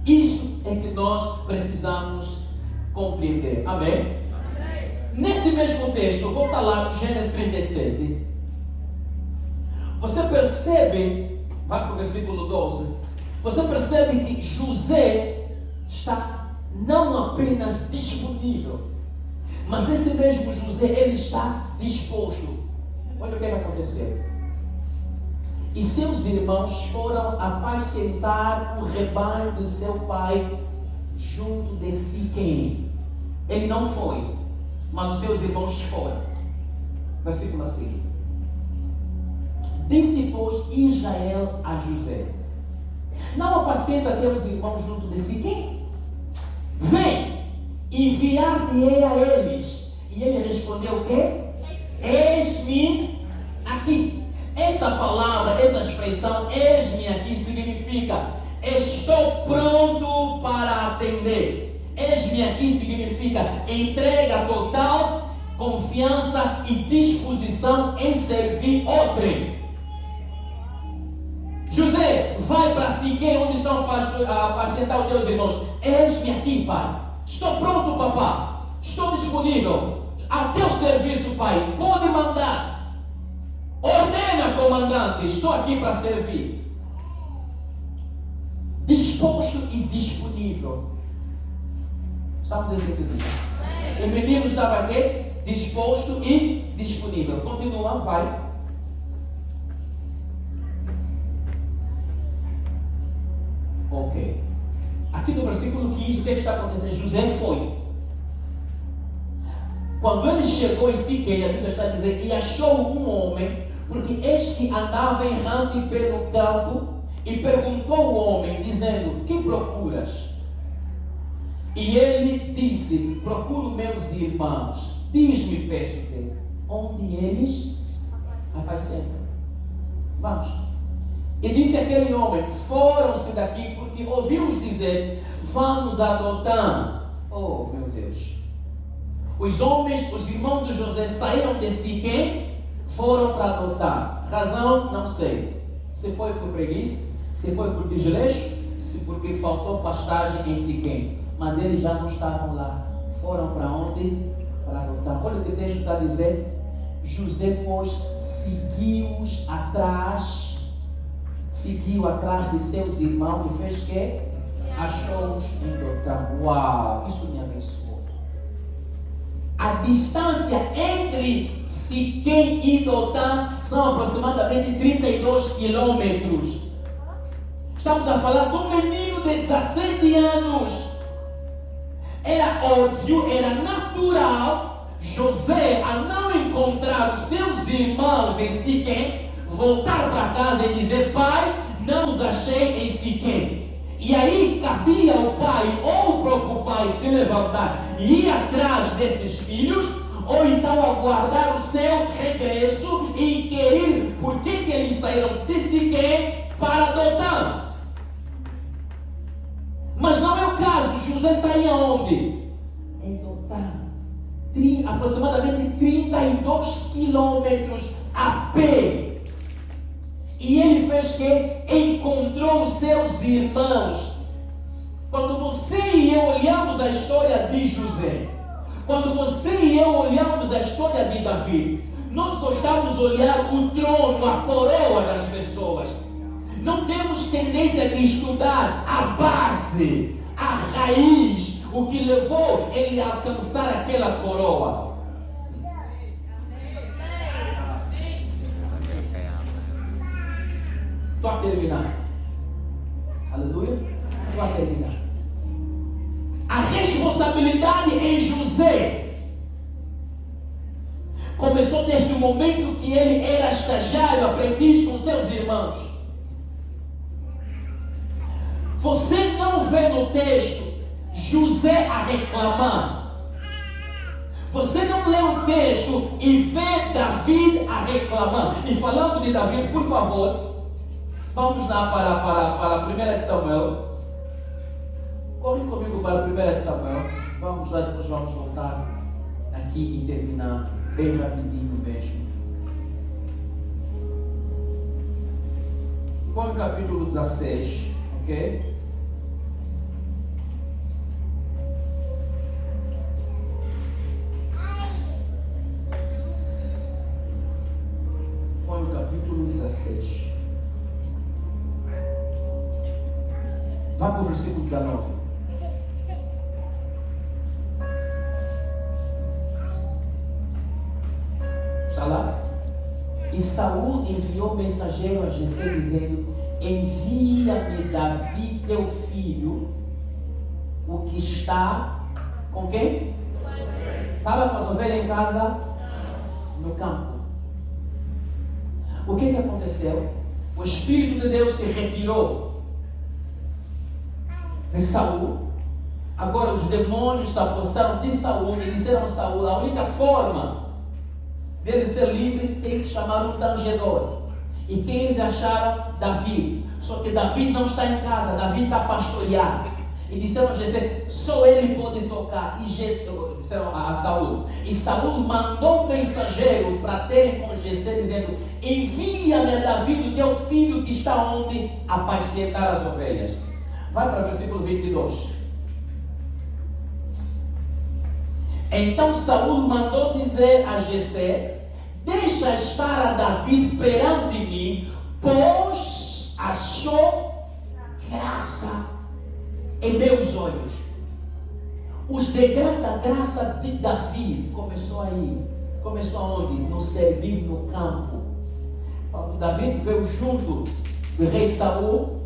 [SPEAKER 2] Isso é que nós precisamos compreender. Amém? Amém. Nesse mesmo texto, volta lá no Gênesis 37. Você percebe, vai para o versículo 12. Você percebe que José está não apenas disponível, mas esse mesmo José, ele está disposto. Olha o que vai acontecer. E seus irmãos foram apacentar o rebanho de seu pai junto de Siquém. Ele não foi, mas os seus irmãos foram. Versículo a seguir. Disse, pois, Israel a José: não apacenta teus irmãos junto de Siquém? Vem, enviar-te-ei a eles. E ele respondeu o quê? Eis-me aqui. Essa palavra, essa expressão, eis-me aqui, significa estou pronto para atender. Eis-me aqui significa entrega total, confiança e disposição em servir outrem. José, vai para Siquém, onde estão a apacentar os teus irmãos. Eis-me aqui, pai. Estou pronto, papá. Estou disponível. A teu serviço, pai. Pode mandar. Ordena, comandante. Estou aqui para servir. Disposto e disponível. Estamos entendidos? O menino estava aqui, disposto e disponível. Continua, vai. Ok. Aqui no versículo 15, o que está acontecendo? José foi. Quando ele chegou em Siquém, a Bíblia está dizendo, e achou um homem, porque este andava errante pelo campo, e perguntou ao homem, dizendo: que procuras? E ele disse: procuro meus irmãos. Diz-me, peço-te, onde eles apacentam. Vamos. E disse aquele homem: foram-se daqui, porque ouvimos dizer, vamos a Dotã. Oh, meu Deus. Os homens, os irmãos de José saíram de Siquém, foram para Dotã. Razão, não sei. Se foi por preguiça, se foi por desleixo, se porque faltou pastagem em Siquém. Mas eles já não estavam lá. Foram para onde? Para Dotã. Olha o que o texto está dizendo. José, pois, seguiu-os atrás, seguiu atrás de seus irmãos e fez que? Achou-os em Dotã. Uau, isso me abençoou. A distância entre Siquém e Dotã são aproximadamente 32 quilômetros. Estamos a falar de um menino de 17 anos. Era óbvio, era natural, José, a não encontrar os seus irmãos em Siquém, voltar para casa e dizer: pai, não os achei em Siquém. E aí cabia ao pai ou preocupar e se levantar e ir atrás desses filhos, ou então aguardar o seu regresso e inquirir por que eles saíram de Siquém para Dotã. Mas não é o caso. José está em onde? Em Dotã. Aproximadamente 32 quilômetros a pé. E ele fez que? Encontrou os seus irmãos. Quando você e eu olhamos a história de José, quando você e eu olhamos a história de Davi, nós gostamos de olhar o trono, a coroa das pessoas. Não temos tendência de estudar a base, a raiz, o que levou ele a alcançar aquela coroa. Estou a terminar. Aleluia? Vai terminar. A responsabilidade em José começou desde o momento que ele era estagiário, aprendiz com seus irmãos. Você não vê no texto José a reclamar. Você não lê o texto e vê Davi a reclamar. E falando de Davi, por favor, vamos lá para a 1 de Samuel. Corre comigo para a 1 de Samuel. Vamos lá, depois vamos voltar aqui e terminar bem rapidinho mesmo. Põe o capítulo 16, ok? Põe o capítulo 16. Vá para o versículo 19. Está lá? E Saul enviou mensageiro a Jessé dizendo: envia-me Davi teu filho, o que está com quem? Estava com as ovelhas em casa? No campo. O que aconteceu? O Espírito de Deus se retirou de Saul. Agora os demônios se apossaram de Saul e disseram a Saul: a única forma dele ser livre tem que chamar um tangedor. E quem eles acharam? Davi. Só que Davi não está em casa, Davi está a pastorear. E disseram a Jessé: só ele pode tocar. E disseram a Saul. E Saul mandou um mensageiro para terem com Jessé, dizendo: envia-me a Davi do teu filho que está onde? Apacentar as ovelhas. Vai para o versículo 22. Então Saul mandou dizer a Jessé: deixa estar a Davi perante mim, pois achou graça em meus olhos. Os degraus da graça de Davi começou aí. Começou aonde? No servir no campo. Quando Davi veio junto do rei Saul,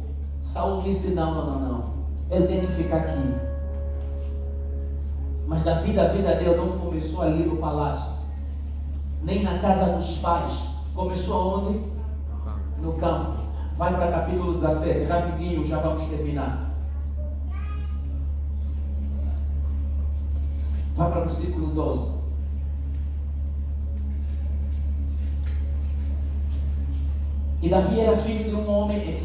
[SPEAKER 2] Saul disse: não. Ele tem que ficar aqui. Mas Davi, da vida dele, não começou ali no palácio, nem na casa dos pais. Começou aonde? No campo. Vai para capítulo 17, rapidinho, já vamos terminar. Vai para o versículo 12. E Davi era filho de um homem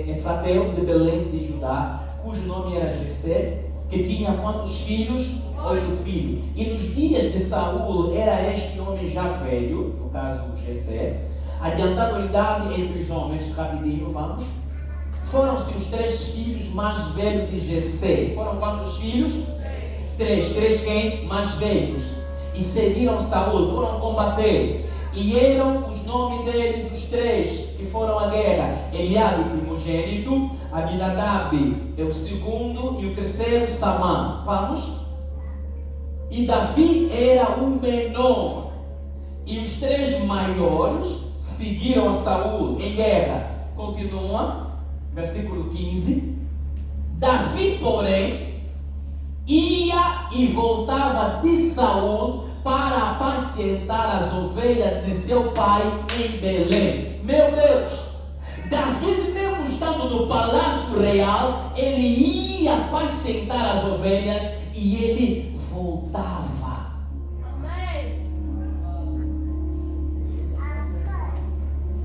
[SPEAKER 2] efrateu de Belém de Judá, cujo nome era Jessé, que tinha quantos filhos? 8 filhos. E nos dias de Saul era este homem já velho, no caso Jessé, adiantado a idade entre os homens. Rapidinho, vamos. Foram-se os 3 filhos mais velhos de Jessé. Foram quantos filhos? 3 quem? Mais velhos. E seguiram Saul, foram combater. E eram os nomes deles os 3 que foram à guerra: Eliabe, o primogênito, Abinadab é o segundo, e o terceiro Samã. Vamos? E Davi era o menor, e os 3 maiores seguiram a Saul em guerra. Continua, versículo 15. Davi, porém, ia e voltava de Saul para apacentar as ovelhas de seu pai em Belém. Meu Deus! Davi, mesmo estando no palácio real, ele ia apacentar as ovelhas e ele voltava. Amém.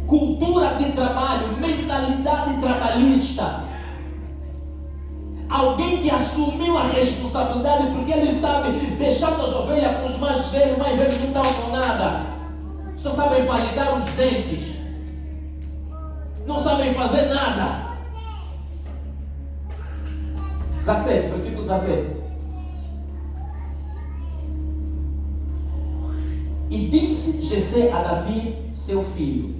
[SPEAKER 2] Cultura de trabalho, mentalidade trabalhista. Alguém que assumiu a responsabilidade, porque ele sabe, deixando as ovelhas com os mais velhos não estão com nada, só sabem palidar os dentes, não sabem fazer nada. 17, versículo 17. E disse Jessé a Davi, seu filho: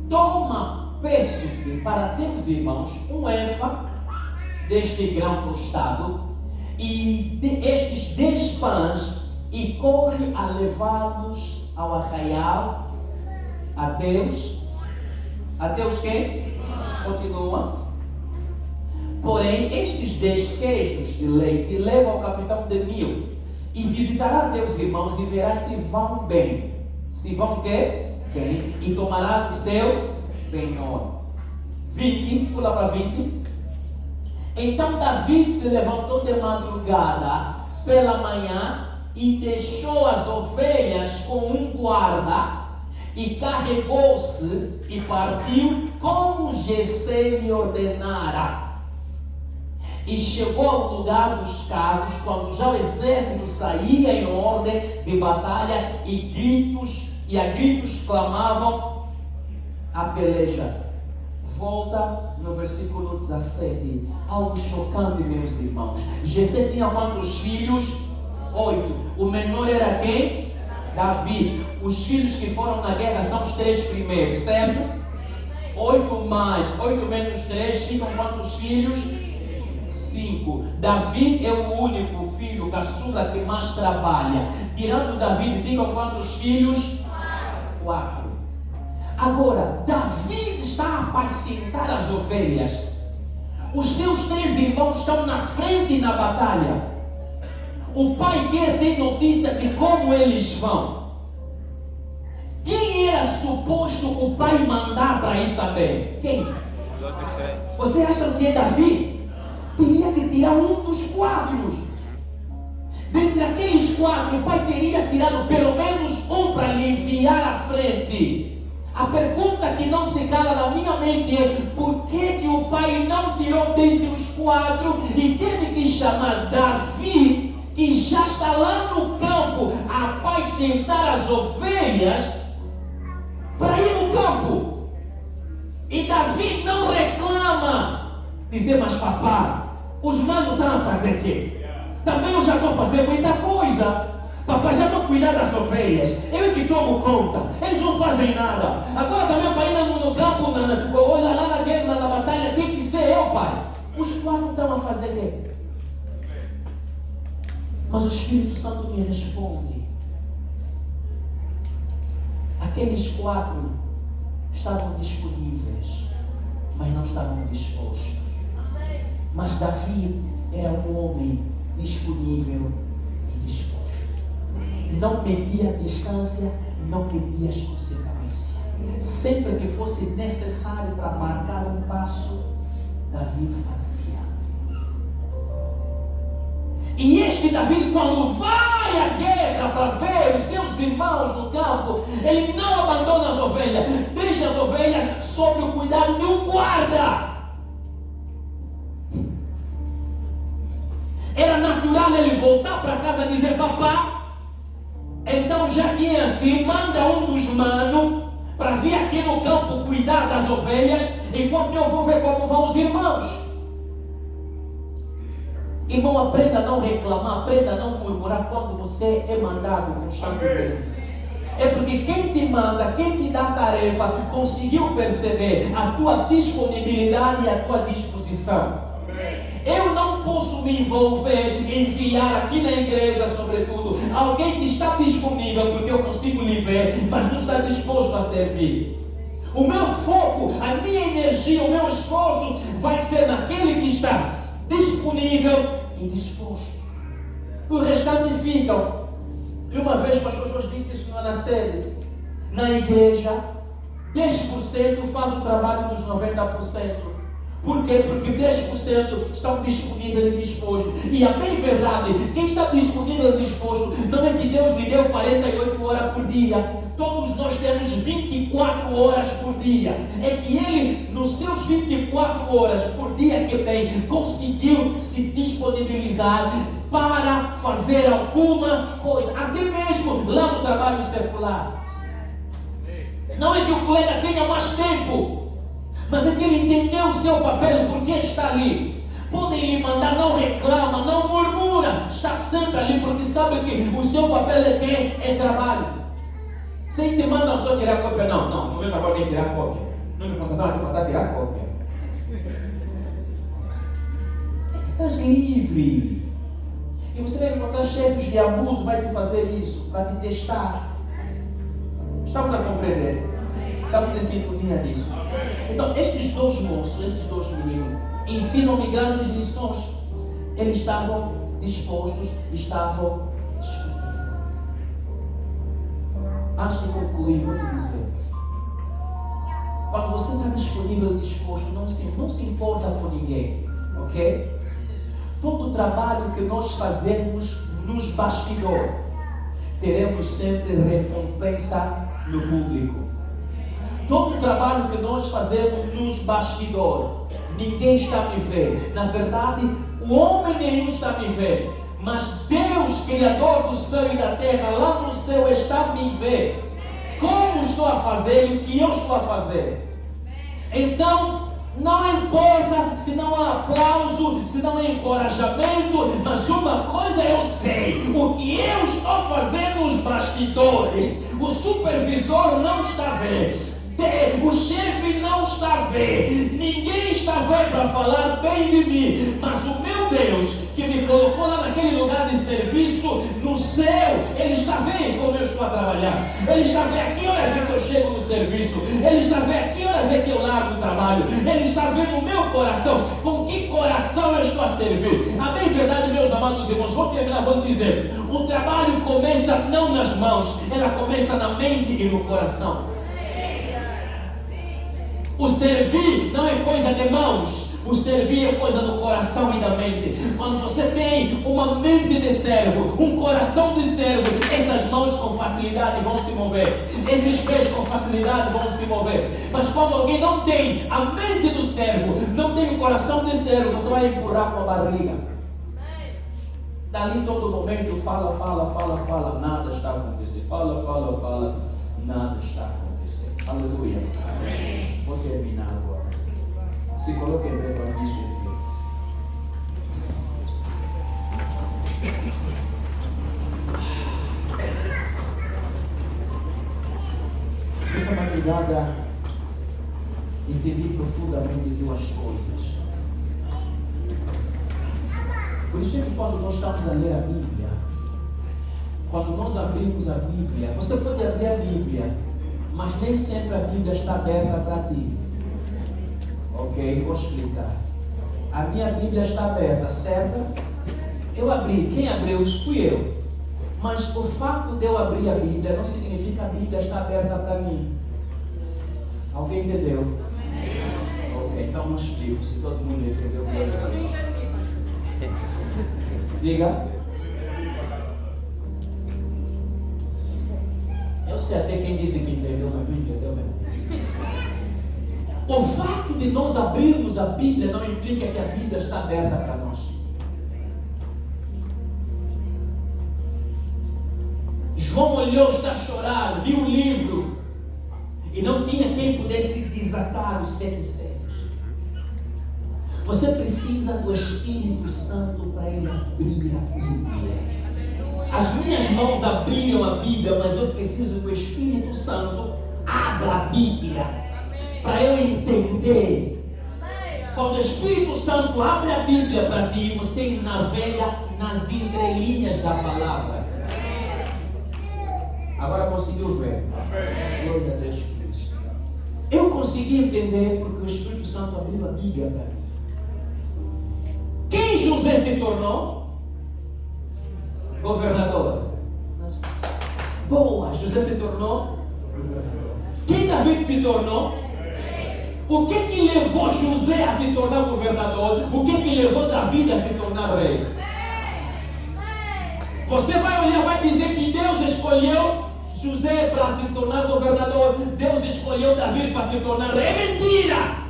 [SPEAKER 2] toma, peço-te, para teus irmãos um efa deste grão tostado e estes 10 pães, e corre a levá-los ao arraial até os quem? Continua. Porém, estes 10 queijos de leite leva ao capitão de 1000 e visitará teus irmãos e verá se vão bem. Se vão quê? Bem. E tomarás o seu penhor. 20, pula para 20. Então Davi se levantou de madrugada pela manhã e deixou as ovelhas com um guarda e carregou-se e partiu como Jessé lhe ordenara. E chegou ao lugar dos carros quando já o exército saía em ordem de batalha e a gritos clamavam a peleja. Volta no versículo 17. Algo chocante, meus irmãos. Jessé tinha quantos filhos? 8. O menor era quem? Davi. Os filhos que foram na guerra são os 3 primeiros, certo? 8 menos 3 ficam quantos filhos? 5. Davi é o único filho caçula que mais trabalha. Tirando Davi, ficam quantos filhos? 4. Agora, Davi está a apacentar as ovelhas. Os seus 3 irmãos estão na frente na batalha. O pai quer ter notícia de como eles vão. Quem era suposto o pai mandar para ir saber? Quem? Você acha que é Davi? Teria que tirar um dos 4. Dentre aqueles 4, o pai teria tirado pelo menos um para lhe enviar à frente. A pergunta que não se cala na minha mente é: por que o pai não tirou dentre os 4 e teve que chamar Davi, que já está lá no campo a apacentar as ovelhas, para ir no campo? E Davi não reclama, dizer: mas papá, os manos estão a fazer o quê? Também eu já estou fazendo muita coisa. Papai, já estou cuidando das ovelhas. Eu que tomo conta. Eles não fazem nada. Agora também para ir no campo, olha lá na guerra, na batalha, tem que ser eu, pai. Os 4 estão a fazer o quê? Mas o Espírito Santo me responde. Aqueles 4 estavam disponíveis, mas não estavam dispostos. Mas Davi era um homem disponível e disposto. Não media a distância, não media as consequências. Sempre que fosse necessário para marcar um passo, Davi fazia. E este Davi, quando vai à guerra para ver os seus irmãos no campo, ele não abandona as ovelhas, deixa as ovelhas sob o cuidado de um guarda. Era natural ele voltar para casa e dizer: papá, então já que é assim, manda um dos manos para vir aqui no campo cuidar das ovelhas, enquanto eu vou ver como vão os irmãos. Irmão, aprenda a não reclamar, aprenda a não murmurar quando você é mandado constantemente. É porque quem te manda, quem te dá a tarefa, conseguiu perceber a tua disponibilidade e a tua disposição. Eu não posso me envolver, enviar aqui na igreja, sobretudo, alguém que está disponível, porque eu consigo lhe ver, mas não está disposto a servir. O meu foco, a minha energia, o meu esforço vai ser naquele que está disponível e disposto. O restante ficam. E uma vez o pastor Jorge disse isso na sede, na igreja, 10% faz o trabalho dos 90%. Por quê? Porque 10% estão disponíveis e dispostos. E a bem verdade, quem está disponível e disposto, não é que Deus lhe deu 48 horas por dia. Todos nós temos 24 horas por dia. É que Ele, nos seus 24 horas por dia que tem, conseguiu se disponibilizar para fazer alguma coisa. Até mesmo lá no trabalho secular. Não é que o colega tenha mais tempo, mas é que ele entendeu o seu papel, porque está ali. Podem lhe mandar, não reclama, não murmura, está sempre ali, porque sabe que o seu papel é quê? É trabalho. Sem te mandam só tirar cópia, não me trabalho nem tirar cópia. Não me contrataram de mandar tirar cópia. Estás livre. E você vai encontrar chefes de abuso, vai te fazer isso, para te testar. Estamos a compreender? Estamos em sintonia disso. Então, estes dois moços, esses dois meninos, ensinam-me grandes lições. Eles estavam dispostos, estavam disponíveis. Antes de concluir, vou te dizer: quando você está disponível e disposto, não se importa com ninguém, ok? Todo o trabalho que nós fazemos nos bastidores, teremos sempre recompensa no público. Todo o trabalho que nós fazemos nos bastidores, ninguém está a me ver. Na verdade, o homem nenhum está a me ver. Mas Deus, Criador do céu e da terra, lá no céu está a me ver. Como estou a fazer e o que eu estou a fazer. Então, não importa se não há aplauso, se não há encorajamento, mas uma coisa eu sei: o que eu estou fazendo nos bastidores, o supervisor não está a ver. O chefe não está a ver, ninguém está a ver para falar bem de mim, mas o meu Deus, que me colocou lá naquele lugar de serviço, no céu, Ele está vendo como eu estou a trabalhar, Ele está vendo a que horas é que eu chego no serviço, Ele está vendo a que horas é que eu largo o trabalho, Ele está vendo o meu coração, com que coração eu estou a servir. A bem verdade, meus amados irmãos, vou terminar, vou dizer: o trabalho começa não nas mãos, ela começa na mente e no coração. O servir não é coisa de mãos, o servir é coisa do coração e da mente. Quando você tem uma mente de servo, um coração de servo, essas mãos com facilidade vão se mover, esses pés com facilidade vão se mover. Mas quando alguém não tem a mente do servo, não tem o coração de servo, você vai empurrar com a barriga. Dali todo momento fala, nada está acontecendo. Fala, nada está acontecendo. Aleluia. Amém. Vou terminar agora. Se coloque bem para isso aqui. Essa madrugada entendi profundamente duas coisas. Por isso é que quando nós estamos a ler a Bíblia, quando nós abrimos a Bíblia, você pode abrir a Bíblia, mas nem sempre a Bíblia está aberta para ti. Ok? Vou explicar. A minha Bíblia está aberta, certo? Eu abri. Quem abriu? Fui eu. Mas o fato de eu abrir a Bíblia não significa que a Bíblia está aberta para mim. Alguém entendeu? Ok, então não explico. Se todo mundo entendeu, diga. Eu sei até quem disse que entendeu na Bíblia, entendeu mesmo? O fato de nós abrirmos a Bíblia não implica que a Bíblia está aberta para nós. João olhou, está a chorar, viu o livro e não tinha quem pudesse desatar os 7 selos. Você precisa do Espírito Santo para ele abrir a Bíblia. As minhas mãos abriram a Bíblia, mas eu preciso que o Espírito Santo abra a Bíblia para eu entender. Quando o Espírito Santo abre a Bíblia para ti, você navega nas entrelinhas da palavra. Agora conseguiu ver? Glória a Deus por isso. Eu consegui entender porque o Espírito Santo abriu a Bíblia para mim. Quem José se tornou? Governador. Boa, José se tornou governador. Quem David se tornou? O que levou José a se tornar governador? O que levou David a se tornar rei? Você vai olhar, vai dizer que Deus escolheu José para se tornar governador, Deus escolheu David para se tornar rei. É mentira!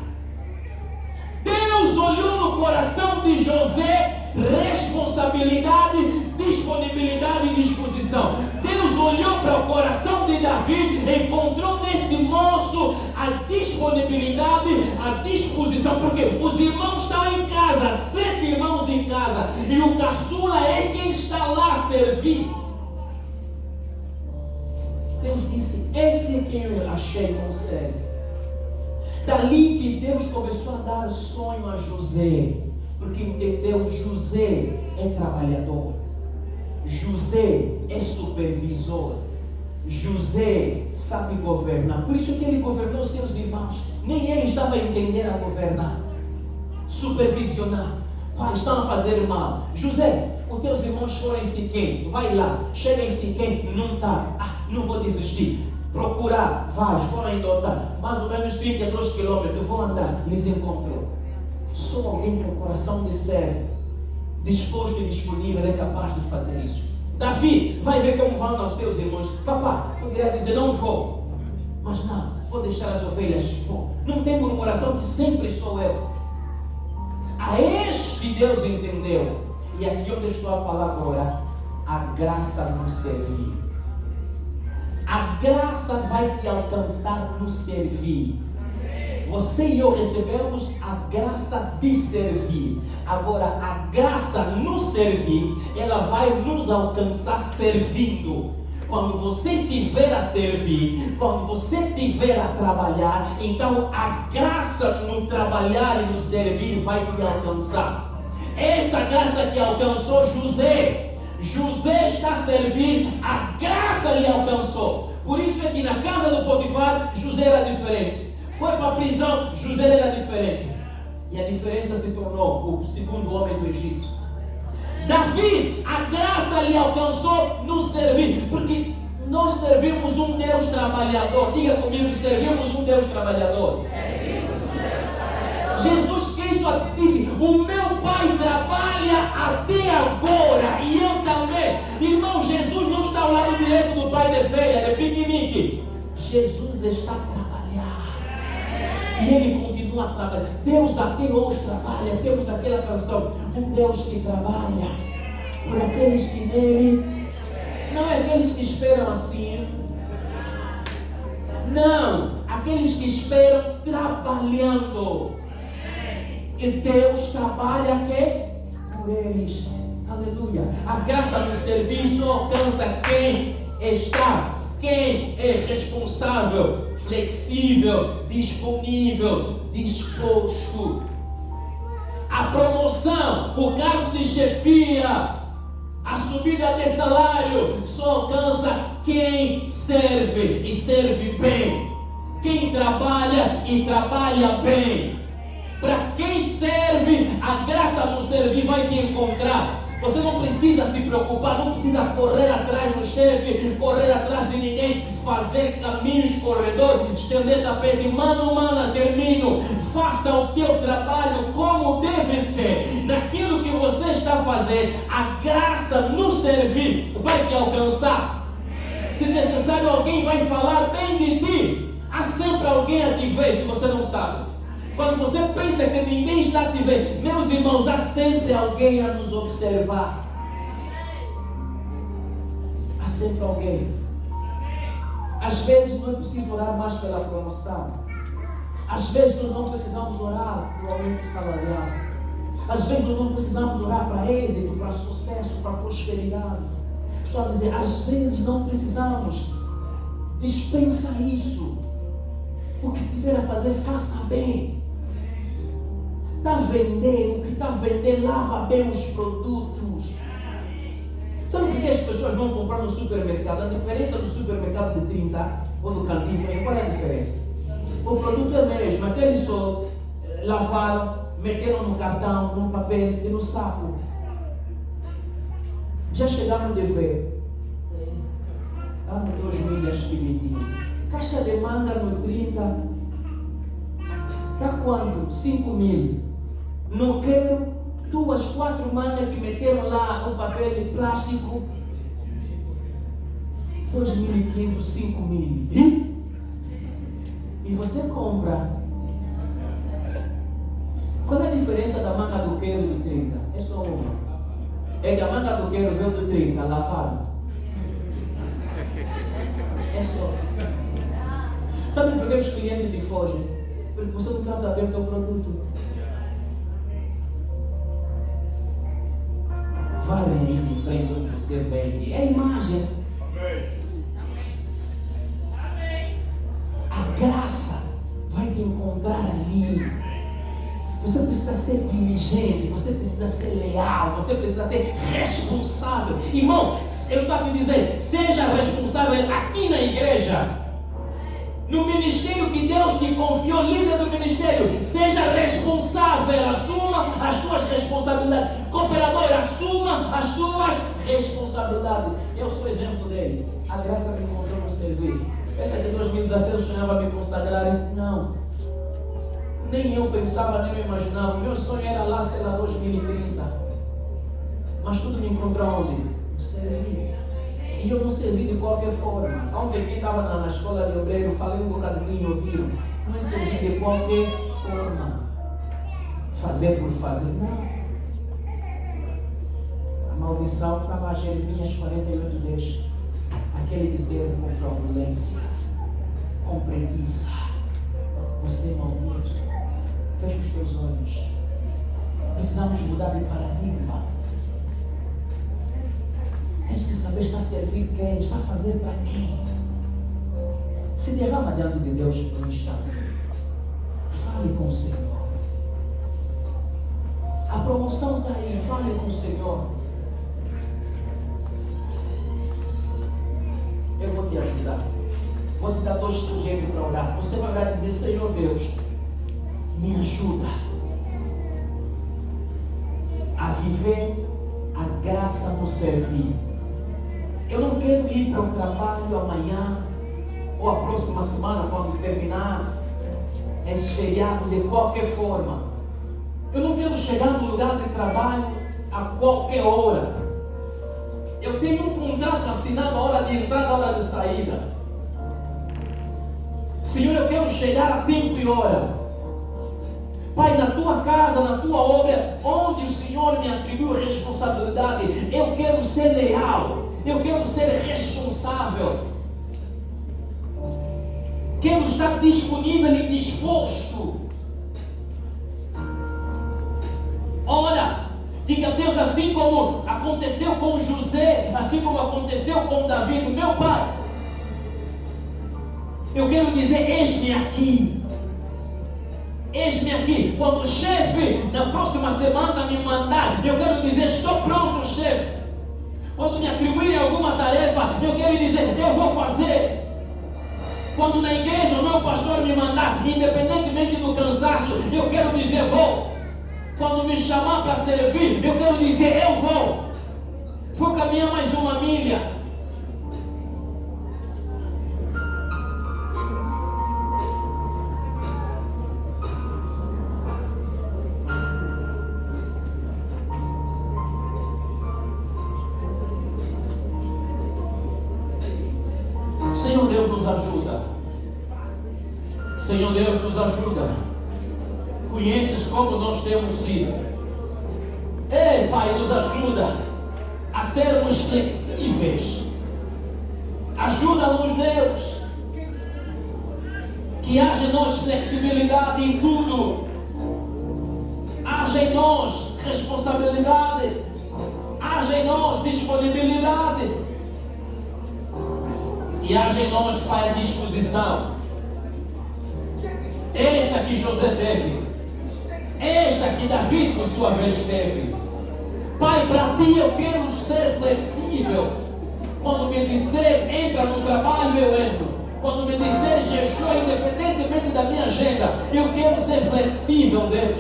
[SPEAKER 2] Deus olhou no coração de José responsabilidade, disponibilidade e disposição. Deus olhou para o coração de Davi e encontrou nesse moço a disponibilidade, a disposição, porque os irmãos estão em casa, 7 irmãos em casa, e o caçula é quem está lá a servir. Deus disse: esse é quem eu achei como servo. Dali que Deus começou a dar sonho a José, porque entendeu, José é trabalhador, José é supervisor, José sabe governar. Por isso que ele governou seus irmãos. nem ele estava a entender a governar, supervisionar. Pai, estão a fazer mal. José, os teus irmãos foram em Siquém, vai lá. Chega em Siquém, não está. Não vou desistir. Procurar, foram em Dotã, mais ou menos 32 quilômetros, vou andar. Eles encontrou. Só alguém com coração de servo, disposto e disponível, é capaz de fazer isso. Davi, vai ver como vão os teus irmãos. Papá, poderia dizer, não vou. Mas não, vou deixar as ovelhas. Vou. Não tem murmuração que sempre sou eu. A este Deus entendeu. E aqui onde eu estou a falar agora, a graça nos servir. A graça vai te alcançar no servir. Você e eu recebemos a graça de servir. Agora, a graça no servir, ela vai nos alcançar servindo. Quando você estiver a servir, quando você estiver a trabalhar, então a graça no trabalhar e no servir vai te alcançar. Essa graça que alcançou José. José está a servir, a graça lhe alcançou. Por isso é que na casa do Potifar, José era diferente. Foi para a prisão, José era diferente. E a diferença se tornou o segundo homem do Egito. Davi, a graça lhe alcançou no servir. Porque nós servimos um Deus trabalhador. Diga comigo, servimos um Deus trabalhador. Jesus Cristo disse, o meu Pai trabalha até agora, e eu também. Irmão, Jesus não está ao lado direito do pai de feira, de piquenique. Jesus está a trabalhar. E Ele continua a trabalhar. Deus até hoje trabalha. Temos aquela canção, um Deus que trabalha por aqueles que nele, não é aqueles que esperam assim. Não, aqueles que esperam trabalhando. E Deus trabalha aqui por eles. Aleluia. A graça no serviço alcança quem está, quem é responsável, flexível, disponível, disposto. A promoção, o cargo de chefia, a subida de salário só alcança quem serve e serve bem. Quem trabalha e trabalha bem. Para quem serve, a graça no servir vai te encontrar. Você não precisa se preocupar, não precisa correr atrás do chefe, correr atrás de ninguém, fazer caminhos, corredores, estender tapete. Mana, termino. Faça o teu trabalho como deve ser. Naquilo que você está a fazer, a graça no servir vai te alcançar. Se necessário, alguém vai falar bem de ti. Há sempre alguém a te ver, se você não sabe. Quando você pensa que ninguém está a te ver, meus irmãos, há sempre alguém a nos observar. Há sempre alguém. Às vezes não é preciso orar mais pela promoção. Às vezes nós não precisamos orar para o aumento salarial. Às vezes nós não precisamos orar para êxito, para sucesso, para prosperidade. Estou a dizer, às vezes não precisamos. Dispensa isso. O que tiver a fazer, faça bem. Está a vender, o que está a vender, lava bem os produtos. Sabe por que as pessoas vão comprar no supermercado? A diferença do supermercado de 30 ou do cantinho, qual é a diferença? O produto é mesmo, até eles só lavaram, meteram no cartão, no papel e no saco. Já chegaram de ver, ano 2021, caixa de manga no 30, está quanto? 5 mil. Não quero 2, 4 mangas que meteram lá no papel de plástico. 2.500, 5 mil. E você compra. Qual é a diferença da manga do queiro do 30? É só uma. É que a manga do queiro veio do 30, lavada. É só. Sabe por que os clientes te fogem? Porque você não trata bem o teu produto. Varem em frente onde você vende. É a imagem. A graça vai te encontrar ali. Você precisa ser diligente, você precisa ser leal, você precisa ser responsável. Irmão, eu estou a te dizer, seja responsável aqui na igreja. No ministério que Deus te confiou, líder do ministério, seja responsável, assuma as tuas responsabilidades. Cooperador, assuma as tuas responsabilidades. Eu sou exemplo dele. A graça me encontrou no serviço. Essa de 2016 eu sonhava me consagrar. Não. Nem eu pensava, nem eu imaginava. Meu sonho era lá, sei lá, 2030. Mas tudo me encontrou onde? No serviço. E eu não servi de qualquer forma. Ontem quem estava na escola de obreiro, falei um bocadinho, ouviram? Não é servir de qualquer forma. Fazer por fazer, não. A maldição está lá, Jeremias 48:10. Aquele que serve com fraudulência, com preguiça, você é maldito. Fecha os teus olhos. Precisamos mudar de paradigma. Tens que saber, está a servir quem? Está a fazer para quem? Se derrama diante de Deus por um instante. Fale com o Senhor. A promoção está aí. Fale com o Senhor. Eu vou te ajudar. Vou te dar 2 sujeitos para orar. Você vai orar e dizer: Senhor Deus, me ajuda a viver a graça no servir. Eu não quero ir para o trabalho amanhã ou a próxima semana, quando terminar esse feriado, de qualquer forma. Eu não quero chegar no lugar de trabalho a qualquer hora. Eu tenho um contrato assinado, a hora de entrada, a hora de saída. Senhor, eu quero chegar a tempo e hora. Pai, na tua casa, na tua obra, onde o Senhor me atribuiu responsabilidade, eu quero ser leal. Eu quero ser responsável. Quero estar disponível e disposto. Olha, diga a Deus, assim como aconteceu com José, assim como aconteceu com Davi, meu pai. Eu quero dizer: eis-me aqui. Eis-me aqui. Quando o chefe na próxima semana me mandar, eu quero dizer: estou pronto, chefe. Quando me atribuírem alguma tarefa, eu quero dizer: eu vou fazer. Quando na igreja o meu pastor me mandar, independentemente do cansaço, eu quero dizer: vou. Quando me chamar para servir, eu quero dizer: eu vou. Vou caminhar mais uma milha. Senhor Deus, nos ajuda. Senhor Deus, nos ajuda. Conheces como nós temos sido. Ei, Pai, nos ajuda a sermos flexíveis. Ajuda-nos, Deus. Que haja em nós flexibilidade em tudo. Haja em nós responsabilidade. Haja em nós disponibilidade. E haja em nós, Pai, a disposição. Esta que José teve. Esta que Davi, por sua vez, teve. Pai, para ti eu quero ser flexível. Quando me disser, entra no trabalho, eu entro. Quando me disser, jejua, independentemente da minha agenda, eu quero ser flexível, Deus.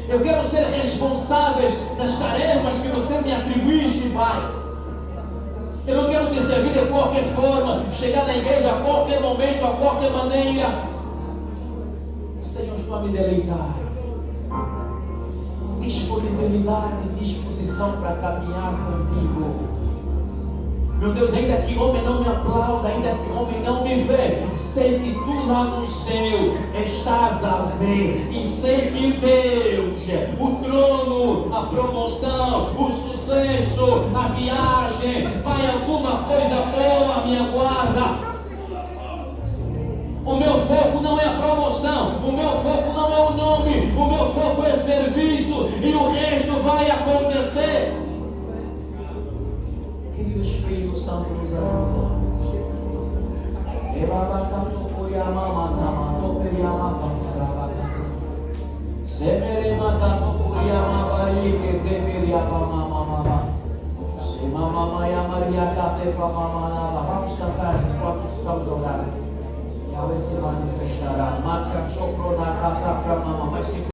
[SPEAKER 2] Eu quero ser responsável das tarefas que você me atribuíste, Pai. Eu não quero te servir de qualquer forma, chegar na igreja a qualquer momento, a qualquer maneira. Senhor, estou a me deleitar. Disponibilidade, disposição para caminhar contigo. Meu Deus, ainda que homem não me aplauda, ainda que homem não me vê, sei que tu lá no céu estás a ver. E sei que Deus, o trono, a promoção, o sucesso, a viagem, vai alguma coisa boa me aguarda. O meu foco não é a promoção, o meu foco não é o nome, o meu foco é serviço e o resto vai acontecer. Que o Espírito Santo nos ajuda. Vamos cantar enquanto estamos orando.
[SPEAKER 1] Yahweh se manifestará. Marca chopro na cata pra mama, mas se